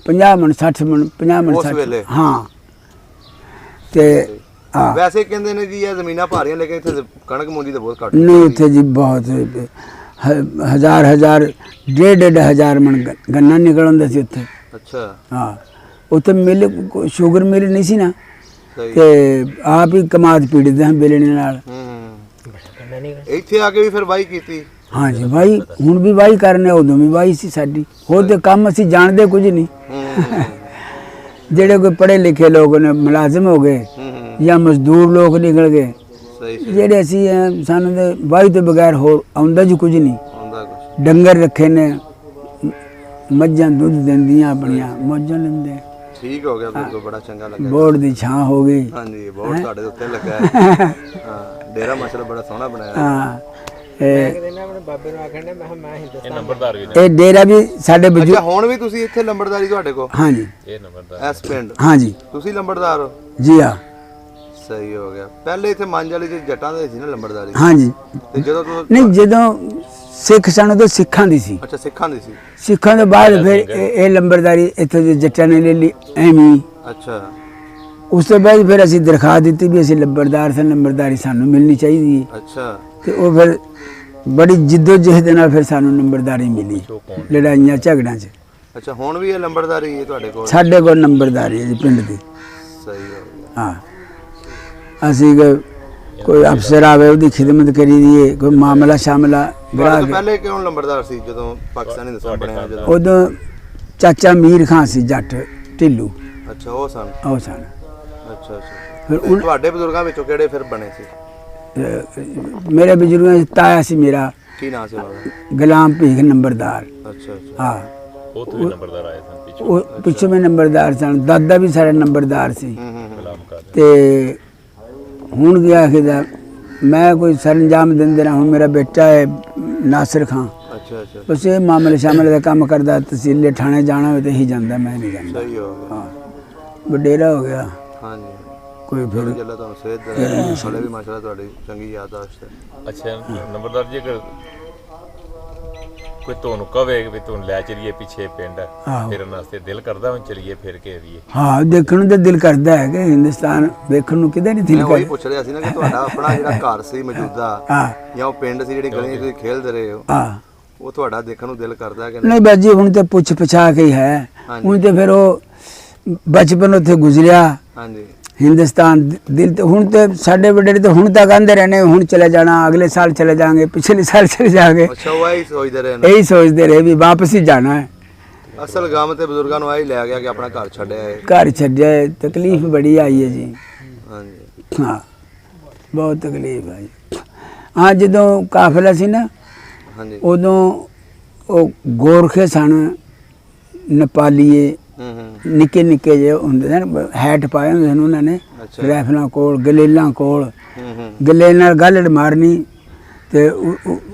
50 ਮਣ 60 ਮਣ 50 ਮਣ ਉਸ ਵੇਲੇ? ਹਾਂ। ਤੇ ਹਾਂ ਵੈਸੇ ਕਹਿੰਦੇ ਨੇ ਜੀ ਇਹ ਜ਼ਮੀਨਾਂ ਭਾਰੀਆਂ, ਲੇਕਿਨ ਇੱਥੇ ਕਣਕ ਮੂੰਜੀ ਤਾਂ ਬਹੁਤ ਘੱਟ ਨਹੀਂ, ਉੱਥੇ ਜੀ ਬਹੁਤ ਹਜ਼ਾਰ 1.5 ਹਜ਼ਾਰ ਮਣ ਗੰਨਾ ਨਿਕਲ ਆਉਂਦਾ ਸੀ ਉੱਥੇ। ਅੱਛਾ। ਹਾਂ, ਉੱਥੇ ਮਿਲ ਸ਼ੂਗਰ ਮਿਲ ਨਹੀਂ ਸੀ ਨਾ, ਸਹੀ। ਤੇ ਆਪ ਹੀ ਕਮਾਦ ਪੀੜਦੇ ਹਾਂ ਬੇਲਣੇ ਨਾਲ। ਇੱਥੇ ਆ ਕੇ ਵੀ ਫਿਰ ਵਾਹੀ ਕੀਤੀ? ਹਾਂ ਜੀ, ਵਾਹੀ ਹੁਣ ਵੀ ਵਾਹੀ ਕਰਨੇ, ਉਦੋਂ ਵੀ ਵਾਹੀ ਸੀ ਸਾਡੀ। ਹੋਰ ਤੇ ਕੰਮ ਅਸੀਂ ਜਾਣਦੇ ਕੁਝ ਨਹੀਂ। ਜਿਹੜੇ ਕੋਈ ਪੜ੍ਹੇ ਲਿਖੇ ਲੋਕ ਨੇ ਮੁਲਾਜ਼ਮ ਹੋ ਗਏ ਜਾਂ ਮਜ਼ਦੂਰ ਲੋਕ ਨਿਕਲ ਗਏ। ਸਹੀ। ਜਿਹੜੇ ਅਸੀਂ ਸਾਨੂੰ ਤੇ ਵਾਹੀ ਤੋਂ ਬਗੈਰ ਹੋਰ ਆਉਂਦਾ ਜੀ ਕੁਝ ਨਹੀਂ। ਆਉਂਦਾ ਕੁਝ। ਡੰਗਰ ਰੱਖੇ ਨੇ, ਮੱਝਾਂ ਦੁੱਧ ਦਿੰਦੀਆਂ ਆਪਣੀਆਂ, ਮੌਜਾਂ ਲੈਂਦੇ। ਠੀਕ ਹੋ ਗਿਆ, ਬਿਲਕੁਲ ਬੜਾ ਚੰਗਾ ਲੱਗਾ। ਬੋਰਡ ਦੀ ਛਾਂ ਹੋ ਗਈ। ਹਾਂਜੀ, ਬੋਰਡ ਤੁਹਾਡੇ ਦੇ ਉੱਤੇ ਲੱਗਾ ਹੈ। ਹਾਂ, ਡੇਰਾ ਮਾਸ਼ਾਅੱਲਾ ਬੜਾ ਸੋਹਣਾ ਬਣਾਇਆ। ਹਾਂ, ਇਹ ਨੰਬਰਦਾਰ ਵੀ ਇਹ ਡੇਰਾ ਵੀ ਸਾਡੇ ਅੱਛਾ, ਬਜ਼ੁਰਗ। ਹੁਣ ਵੀ ਤੁਸੀਂ ਇੱਥੇ ਲੰਬੜਦਾਰੀ ਤੁਹਾਡੇ ਕੋਲ? ਹਾਂਜੀ ਇਹ ਨੰਬਰਦਾਰ ਇਸ ਪਿੰਡ ਹਾਂਜੀ ਤੁਸੀਂ ਲੰਬੜਦਾਰ ਹੋ? ਜੀ ਹਾਂ। ਸਹੀ ਹੋ ਗਿਆ। ਪਹਿਲੇ ਇੱਥੇ ਮੰਝ ਵਾਲੀ ਤੇ ਜੱਟਾਂ ਦੇ ਸੀ ਨਾ ਲੰਬੜਦਾਰੀ? ਹਾਂਜੀ। ਤੇ ਜਦੋਂ ਤੋਂ ਨਹੀਂ, ਜਦੋਂ ਸਿੱਖ ਸਨ ਉਦੋਂ ਸਿੱਖਾਂ ਦੀ ਸੀ। ਅੱਛਾ, ਸਿੱਖਾਂ ਦੀ ਸੀ। ਸਿੱਖਾਂ ਤੋਂ ਬਾਅਦ ਫਿਰ ਇਹ ਲੰਬੜਦਾਰੀ ਇੱਥੇ ਦੇ ਜੱਟਾਂ ਨੇ ਲੈ ਲਈ ਐਵੇਂ ਹੀ। ਅੱਛਾ। ਉਸ ਤੋਂ ਬਾਅਦ ਫਿਰ ਅਸੀਂ ਦਰਖਾਸਤ ਦਿੱਤੀ ਵੀ ਅਸੀਂ ਲੰਬੜਦਾਰ ਸਾਂ, ਲੰਬੜਦਾਰੀ ਸਾਨੂੰ ਮਿਲਣੀ ਚਾਹੀਦੀ ਹੈ। ਅੱਛਾ। ਤੇ ਉਹ ਫਿਰ ਬੜੀ ਜਿੱਦੋ ਜਹਿਦ ਨਾਲ ਫਿਰ ਸਾਨੂੰ ਨੰਬਰਦਾਰੀ ਮਿਲੀ ਲੜਾਈਆਂ ਝਗੜਾਂ 'ਚ। ਅੱਛਾ, ਹੁਣ ਵੀ ਇਹ ਲੰਬੜਦਾਰੀ ਹੈ ਤੁਹਾਡੇ ਕੋਲ? ਸਾਡੇ ਕੋਲ ਨੰਬਰਦਾਰੀ ਹੈ ਜੀ ਪਿੰਡ ਦੀ। ਸਹੀ ਹੋ ਗਿਆ। ਹਾਂ, ਅਸੀਂ ਕੋਈ ਅਫਸਰ ਆਵੇ ਉਹਦੀ ਖਿਦਮਤ ਕਰੀ ਦੀਏ, ਕੋਈ ਮਾਮਲਾ ਸ਼ਾਮਲਾ ਤੁਹਾਡੇ ਤੋਂ ਪਹਿਲੇ ਕਿਉਂ ਲੰਬੜਦਾਰ ਸੀ ਜਦੋਂ ਪਾਕਿਸਤਾਨੀ ਹਿੰਦੁਸਤਾਨ ਬਣਿਆ? ਜਦੋਂ ਉਦੋਂ ਚਾਚਾ ਮੀਰ ਖਾਂ ਸੀ ਜੱਟ ਢਿੱਲੂ, ਅੱਛਾ, ਉਹ ਸਨ। ਉਹ ਸਨ। ਅੱਛਾ ਅੱਛਾ। ਫਿਰ ਤੇ ਤੁਹਾਡੇ ਬਜ਼ੁਰਗਾਂ ਵਿੱਚੋਂ ਕਿਹੜੇ ਫਿਰ ਬਣੇ ਸੀ? ਮੇਰੇ ਬਜ਼ੁਰਗਾਂ 'ਚ ਤਾਇਆ ਸੀ ਮੇਰਾ ਕੀ ਨਾਂ ਸੀ ਉਹਨਾਂ ਦਾ? ਗੁਲਾਮ ਭੀਖ ਨੰਬਰਦਾਰ। ਅੱਛਾ ਅੱਛਾ। ਹਾਂ, ਉਹ ਤੋਂ ਵੀ ਨੰਬਰਦਾਰ ਆਏ ਸਨ ਪਿੱਛੋਂ। ਉਹ ਪਿੱਛੋਂ ਵੀ ਨੰਬਰਦਾਰ ਸਨ। ਦਾਦਾ ਵੀ ਸਾਡਾ ਨੰਬਰਦਾਰ ਸੀ। ਗੁਲਾਮ ਕਾਦਰ। ਤੇ ਹੁਣ ਗਿਆ ਕਿਦਾ ਮੈਂ ਕੋਈ ਸਰੰਜਾਮ ਦਿੰਦੇ ਨਾ। ਹੁਣ ਮੇਰਾ ਬੇਟਾ ਹੈ ਨਾਸਿਰ ਖਾਂ, ਅੱਛਾ ਅੱਛਾ। ਬਸ ਇਹ ਮਾਮਲੇ ਸ਼ਾਮਲੇ ਦਾ ਕੰਮ ਕਰਦਾ। ਤਹਿਸੀਲੇ ਥਾਣੇ ਜਾਣਾ ਹੋਵੇ ਤਾਂ ਹੀ ਜਾਂਦਾ, ਮੈਂ ਨਹੀਂ ਜਾਂਦਾ। ਸਹੀ ਹੋ ਗਿਆ। ਹਾਂ, ਵਡੇਰਾ ਹੋ ਗਿਆ ਹਾਂਜੀ। ਕੋਈ ਫਿਰ। ਜੱਲਾ ਤੁਹਾਨੂੰ ਸਿਹਤ ਦੇ ਹਲੇ ਵੀ ਮਾਸ਼ਾਅੱਲਾ ਤੁਹਾਡੀ ਚੰਗੀ ਯਾਦਾਸ਼ਤ ਹੈ। ਅੱਛਾ ਨੰਬਰਦਾਰ ਜੀ, ਅਗਰ ਕੋਈ ਤੁਹਾਨੂੰ ਕਵੇ ਵੀ ਤੁਹਾਨੂੰ ਲੈ ਚਲੀਏ ਪਿੱਛੇ ਪਿੰਡ ਆਹੋ। ਫਿਰਨ ਵਾਸਤੇ, ਦਿਲ ਕਰਦਾ ਹੁਣ ਚਲੀਏ ਫਿਰ ਕੇ ਆਈਏ? ਹਾਂ, ਦੇਖਣ ਨੂੰ ਤਾਂ ਦਿਲ ਕਰਦਾ ਹੈ ਕਿ ਹਿੰਦੁਸਤਾਨ ਵੇਖਣ ਨੂੰ ਕਿਤੇ ਨਹੀਂ ਦਿਲ ਮੈਂ ਉਹੀ ਕਰਦਾ। ਪੁੱਛ ਰਿਹਾ ਸੀ ਨਾ ਕਿ ਤੁਹਾਡਾ ਆਪਣਾ ਜਿਹੜਾ ਘਰ ਸੀ ਮੌਜੂਦਾ, ਹਾਂ ਜਾਂ ਉਹ ਪਿੰਡ ਸੀ ਜਿਹੜੀ ਗਲੀਆਂ 'ਚ ਤੁਸੀਂ ਖੇਡਦੇ ਰਹੇ ਹੋ, ਹਾਂ। ਉਹ ਤੁਹਾਡਾ ਦੇਖਣ ਨੂੰ ਦਿਲ ਕਰਦਾ ਕਿ ਨਹੀਂ? ਨਹੀਂ ਬਾਜੀ, ਹੁਣ ਤੇ ਪੁੱਛ ਪਛਾ ਕੇ ਹੀ ਹੈ। ਹਾਂਜੀ। ਹੁਣ ਤੇ ਫਿਰ ਉਹ ਬਚਪਨ ਉੱਥੇ ਗੁਜ਼ਰਿਆ ਹਾਂਜੀ। ਹਿੰਦੁਸਤਾਨ ਦਿਲ ਤੇ। ਹੁਣ ਤੇ ਸਾਡੇ ਵੱਡੇ ਤੇ ਹੁਣ ਤੱਕ ਆਂਦੇ ਰਹਿਣੇ ਹੁਣ ਚਲੇ ਜਾਣਾ, ਅਗਲੇ ਸਾਲ ਚਲੇ ਜਾएंगे, ਪਿਛਲੇ ਸਾਲ ਚਲੇ ਜਾएंगे। ਅੱਛਾ, ਉਹ ਆਹੀ ਸੋਚਦੇ ਰਹੇ ਨੇ। यही सोचते रहे भी वापस ही जाना है। ਅਸਲ ਗਮ ਤੇ ਬਜ਼ੁਰਗਾਂ ਨੂੰ ਆਹੀ ਲੈ ਗਿਆ ਕਿ ਆਪਣਾ ਘਰ ਛੱਡਿਆ ਹੈ। घर छड्या है, तकलीफ बड़ी आई है जी। ਹਾਂਜੀ। हाँ, बहुत तकलीफ आई। हाँ, ਜਦੋਂ ਕਾਫਲਾ ਸੀ ਨਾ ਹਾਂਜੀ। ਉਦੋਂ ਉਹ ਗੋਰਖੇ ਸਨ, ਨੇਪਾਲੀਏ, ਨਿੱਕੇ ਨਿੱਕੇ ਜਿਹੇ ਹੁੰਦੇ ਸਨ, ਹੈਟ ਪਾਏ ਹੁੰਦੇ ਸਨ ਉਹਨਾਂ ਨੇ, ਅੱਛਾ। ਰਾਈਫਲਾਂ ਕੋਲ, ਗਲੇਲਾਂ ਕੋਲ। ਗਲੇਲ ਨਾਲ ਗਲੜ ਮਾਰਨੀ ਤੇ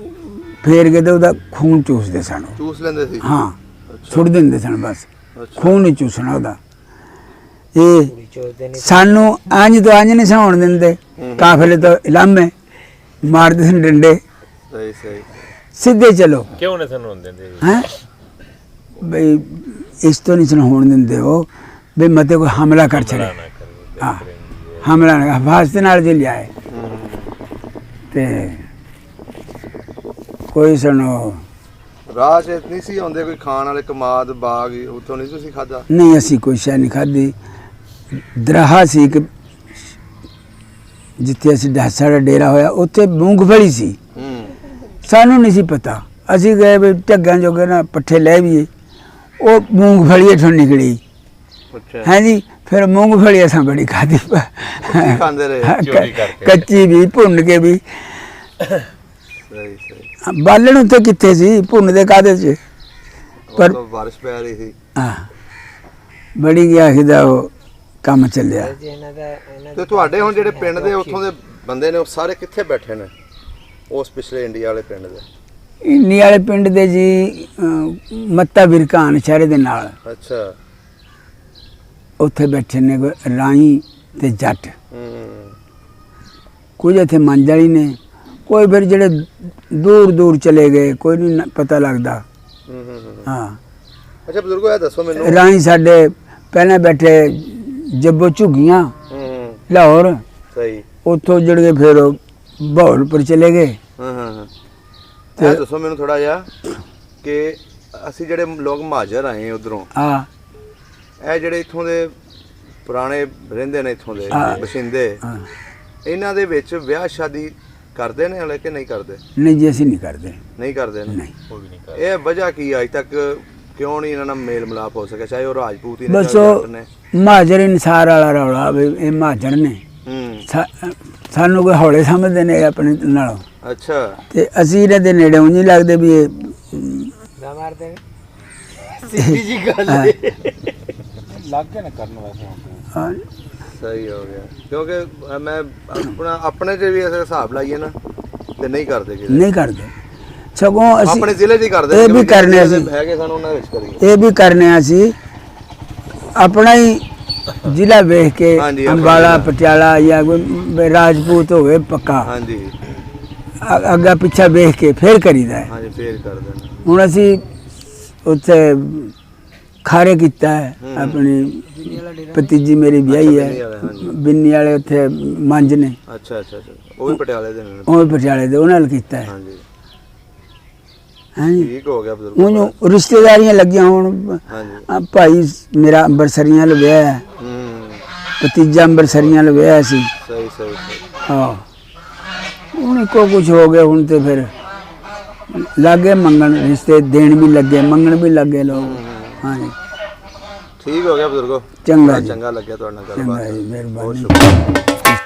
ਫੇਰ ਕੇ ਤੇ ਉਹਦਾ ਖੂਨ ਚੂਸਦੇ ਸਨ। ਚੂਸ ਲੈਂਦੇ ਸੀ? ਹਾਂ, ਛੁੱਟ ਦਿੰਦੇ ਸਨ ਬਸ, ਅੱਛਾ। ਖੂਨ ਨਹੀਂ ਚੂਸਣਾ ਉਹਦਾ। ਇਹ ਸਾਨੂੰ ਅੰਜ ਤੋਂ ਅੰਜ ਨਹੀਂ ਸਹਾਉਣ ਦਿੰਦੇ। ਕਾਫਲੇ ਤੋਂ ਇਲਾਮੇ ਮਾਰਦੇ ਸਨ ਡੰਡੇ। ਸਹੀ ਸਹੀ। ਸਿੱਧੇ ਚਲੋ। ਕਿਉਂ ਨੇ ਸਾਨੂੰ ਦਿੰਦੇ? ਹੈਂ ਬਈ ਇਸ ਤੋਂ ਨਹੀਂ ਸਾਨੂੰ ਹੋਣ ਦਿੰਦੇ ਉਹ ਬਈ ਮਤੇ ਕੋਈ ਹਮਲਾ ਕਰ ਛੜੇ। ਹਾਂ, ਹਮਲਾ ਨਾ ਹਫਾਜ਼ਤ ਨਾਲ ਜੇ ਲਿਆਏ ਤੇ ਕੋਈ ਸੁਣੋ। ਰਾਹ 'ਚ ਨਹੀਂ ਸੀ ਆਉਂਦੇ ਕੋਈ ਖਾਣ ਵਾਲੇ ਕਮਾਦ ਬਾਗ, ਉੱਥੋਂ ਨਹੀਂ ਤੁਸੀਂ ਖਾਧਾ? ਨਹੀਂ, ਅਸੀਂ ਕੋਈ ਸ਼ੈ ਨਹੀਂ ਖਾਧੀ। ਦਰਾਹਾ ਸੀ ਕਿ ਜਿੱਥੇ ਅਸੀਂ ਸਾਡਾ ਡੇਰਾ ਹੋਇਆ ਉੱਥੇ ਮੂੰਗਫਲੀ ਸੀ। ਸਾਨੂੰ ਨਹੀਂ ਸੀ ਪਤਾ। ਅਸੀਂ ਗਏ ਵੀ ਢੱਗਾਂ ਜੋਗੇ ਨਾ ਪੱਠੇ ਲੈ ਵੀਏ, ਉਹ ਮੂੰਗਫਲੀ ਇੱਥੋਂ ਨਿਕਲੀ। ਅੱਛਾ। ਹਾਂਜੀ, ਫਿਰ ਮੂੰਗਫਲੀ ਅਸਾਂ ਬੜੀ ਖਾਧੀ। ਖਾਂਦੇ ਰਹੇ ਚੋਰੀ ਕਰਕੇ? ਕੱਚੀ ਵੀ, ਭੁੰਨ ਕੇ ਵੀ। ਸਹੀ ਸਹੀ। ਬਾਲਣ ਉੱਤੇ ਕਿੱਥੇ ਸੀ, ਭੁੰਨਦੇ ਕਾਹਦੇ 'ਚ? ਪਰ ਬਾਰਿਸ਼ ਪੈ ਰਹੀ ਸੀ। ਹਾਂ, ਬੜੀ ਗਿਆ ਕਿਦਾ ਉਹ ਕੰਮ ਚੱਲਿਆ। ਤੇ ਤੁਹਾਡੇ ਹੁਣ ਜਿਹੜੇ ਪਿੰਡ ਦੇ ਉੱਥੋਂ ਦੇ ਬੰਦੇ ਨੇ ਉਹ ਸਾਰੇ ਕਿੱਥੇ ਬੈਠੇ ਨੇ ਉਸ ਪਿਛਲੇ ਇੰਡੀਆ ਵਾਲੇ ਪਿੰਡ ਦੇ? ਇੰਨੀ ਵਾਲੇ ਪਿੰਡ ਦੇ ਜੀ ਮੱਤਾ ਵਿਰਕਾਨ ਸ਼ਹਿਰ ਦੇ ਨਾਲ ਅੱਛਾ। ਉੱਥੇ ਬੈਠੇ ਨੇ ਕੋਈ ਰਾਈ ਤੇ ਜੱਟ, ਕੁਝ ਇੱਥੇ ਮੰਝ ਵਾਲੀ ਨੇ, ਕੋਈ ਫਿਰ ਜਿਹੜੇ ਦੂਰ ਦੂਰ ਚਲੇ ਗਏ, ਕੋਈ ਨਹੀਂ ਪਤਾ ਲੱਗਦਾ। ਹਾਂ। ਅੱਛਾ ਬਜ਼ੁਰਗੋ ਇਹ ਦੱਸੋ ਮੈਨੂੰ, ਰਾਈ ਸਾਡੇ ਪਹਿਲਾਂ ਬੈਠੇ ਜੱਬੋ ਝੁੱਗੀਆਂ ਲਾਹੌਰ, ਸਹੀ, ਉੱਥੋਂ ਜੜ ਕੇ ਫਿਰ ਬਹਾਵਲਪੁਰ ਚਲੇ ਗਏ। ਇਹ ਦੱਸੋ ਮੈਨੂੰ ਥੋੜਾ ਜਿਹਾ ਕਿ ਅਸੀਂ ਜਿਹੜੇ ਲੋਕ ਮਹਾਜਰ ਆਏ ਉਧਰੋਂ, ਹਾਂ, ਇਹ ਜਿਹੜੇ ਇੱਥੋਂ ਦੇ ਪੁਰਾਣੇ ਰਹਿੰਦੇ ਨੇ ਇੱਥੋਂ ਦੇ ਬਸਿੰਦੇ, ਇਹਨਾਂ ਦੇ ਵਿੱਚ ਵਿਆਹ ਸ਼ਾਦੀ ਕਰਦੇ ਨੇ ਹਲੇ ਕਿ ਨਹੀਂ ਕਰਦੇ? ਨਹੀਂ ਜੀ, ਅਸੀਂ ਨਹੀਂ ਕਰਦੇ। ਨਹੀਂ ਕਰਦੇ ਨੇ? ਨਹੀਂ। ਕੋਈ ਵੀ ਨਹੀਂ ਕਰਦਾ। ਇਹ ਵਜ੍ਹਾ ਕੀ ਅੱਜ ਤੱਕ ਕਿਉਂ ਨਹੀਂ ਇਹਨਾਂ ਨਾਲ ਮੇਲ ਮਿਲਾਪ ਹੋ ਸਕਿਆ? ਚਾਹੇ ਉਹ ਰਾਜਪੂਤ ਹੀ ਨੇ, ਬਸ ਚਾਹੇ ਉਹ ਜੱਟ ਨੇ। ਮਹਾਜਰ ਇਨਸਾਰ ਵਾਲਾ ਰੌਲਾ ਵੀ ਇਹ ਮਹਾਜਰ ਨੇ, ਸਾਨੂੰ ਕੋਈ ਹੌਲੇ ਸਮਝਦੇ ਨੇ ਆਪਣੇ ਨਾਲੋਂ। ਅੱਛਾ। ਤੇ ਅਸੀਂ ਇਹਨਾਂ ਦੇ ਨੇੜੇ ਉਂਝ ਹੀ ਲੱਗਦੇ ਵੀ ਇਹ ਨਾ ਮਾਰਦੇ ਨੇ ਸਿੱਧੀ ਜੀ ਗੱਲ ਹੈ ਲੱਗ ਕੇ ਨਾ ਕਰਨ ਵਾਸਤੇ। ਹਾਂ, ਸਹੀ ਹੋ ਗਿਆ, ਕਿਉਂਕਿ ਮੈਂ ਆਪਣੇ ਤੇ ਵੀ ਐਸੇ ਹਿਸਾਬ ਲਾਈਏ ਨਾ ਤੇ ਨਹੀਂ ਕਰਦੇ ਕਿਸੇ ਨਹੀਂ ਕਰਦੇ, ਸਗੋਂ ਅਸੀਂ ਆਪਣੇ ਜ਼ਿਲ੍ਹੇ ਦੀ ਕਰਦੇ। ਇਹ ਵੀ ਕਰਨੇ ਅਸੀਂ, ਹੈਗੇ ਸਾਨੂੰ ਉਹਨਾਂ ਵਿੱਚ ਕਰੀਏ। ਇਹ ਵੀ ਕਰਨੇ ਅਸੀਂ ਆਪਣਾ ਹੀ ਜ਼ਿਲ੍ਹਾ ਵੇਖ ਕੇ, ਹਾਂਜੀ, ਆਪਣਾ ਅੰਬਾਲਾ ਜ਼ਿਲ੍ਹਾ। ਪਟਿਆਲਾ ਜਾਂ ਕੋਈ ਰਾਜਪੂਤ ਹੋਵੇ ਪੱਕਾ, ਹਾਂਜੀ ਅੱਗਾ ਪਿੱਛਾ ਵੇਖ ਕੇ ਫੇਰ ਕਰੀਦਾ ਹੈ। ਹਾਂਜੀ, ਫੇਰ ਕਰਦੇ ਨੇ। ਹੁਣ ਅਸੀਂ ਉੱਥੇ ਖਾਰੇ ਕੀਤਾ ਹੈ, ਆਪਣੀ ਭਤੀਜੀ ਮੇਰੀ ਵਿਆਹੀ ਹੈ, ਬਿੰਨੀ ਵਾਲੇ ਉੱਥੇ ਮੰਝ ਨੇ, ਅੱਛਾ ਅੱਛਾ ਅੱਛਾ, ਉਹ ਵੀ ਪਟਿਆਲੇ ਦੇ ਨੇ? ਉਹ ਵੀ ਪਟਿਆਲੇ ਦੇ, ਉਹਨਾਂ ਨਾਲ ਕੀਤਾ ਹੈ। ਹਾਂਜੀ, ਹਾਂਜੀ, ਠੀਕ ਹੋ ਗਿਆ ਬਜ਼ੁਰਗ। ਉਹ ਰਿਸ਼ਤੇਦਾਰੀਆਂ ਲੱਗੀਆਂ ਹੁਣ। ਹਾਂਜੀ। ਭਾਈ ਮੇਰਾ ਅੰਬਰਸਰੀਆਂ ਲਵਿਆ ਹੈ, ਭਤੀਜਾ ਅੰਬਰਸਰੀਆਂ ਲਵਿਆ ਸੀ। ਸਹੀ ਸਹੀ ਸਹੀ। ਹਾਂ, ਹੁਣ ਇੱਕੋ ਕੁਛ ਹੋ ਗਿਆ। ਹੁਣ ਤੇ ਫਿਰ ਲੱਗੇ ਮੰਗਣ, ਰਿਸ਼ਤੇ ਦੇਣ ਵੀ ਲੱਗੇ, ਮੰਗਣ ਵੀ ਲੱਗੇ ਲੋਕ। ਹਾਂਜੀ, ਠੀਕ ਹੋ ਗਿਆ ਬਜ਼ੁਰਗੋ, ਚੰਗਾ ਜੀ, ਚੰਗਾ ਲੱਗਿਆ ਤੁਹਾਡੇ ਨਾਲ ਚੰਗਾ ਗੱਲਬਾਤ। ਜੀ, ਬਹੁਤ ਮਿਹਰਬਾਨੀ। ਸ਼ੁਕਰੀਆ।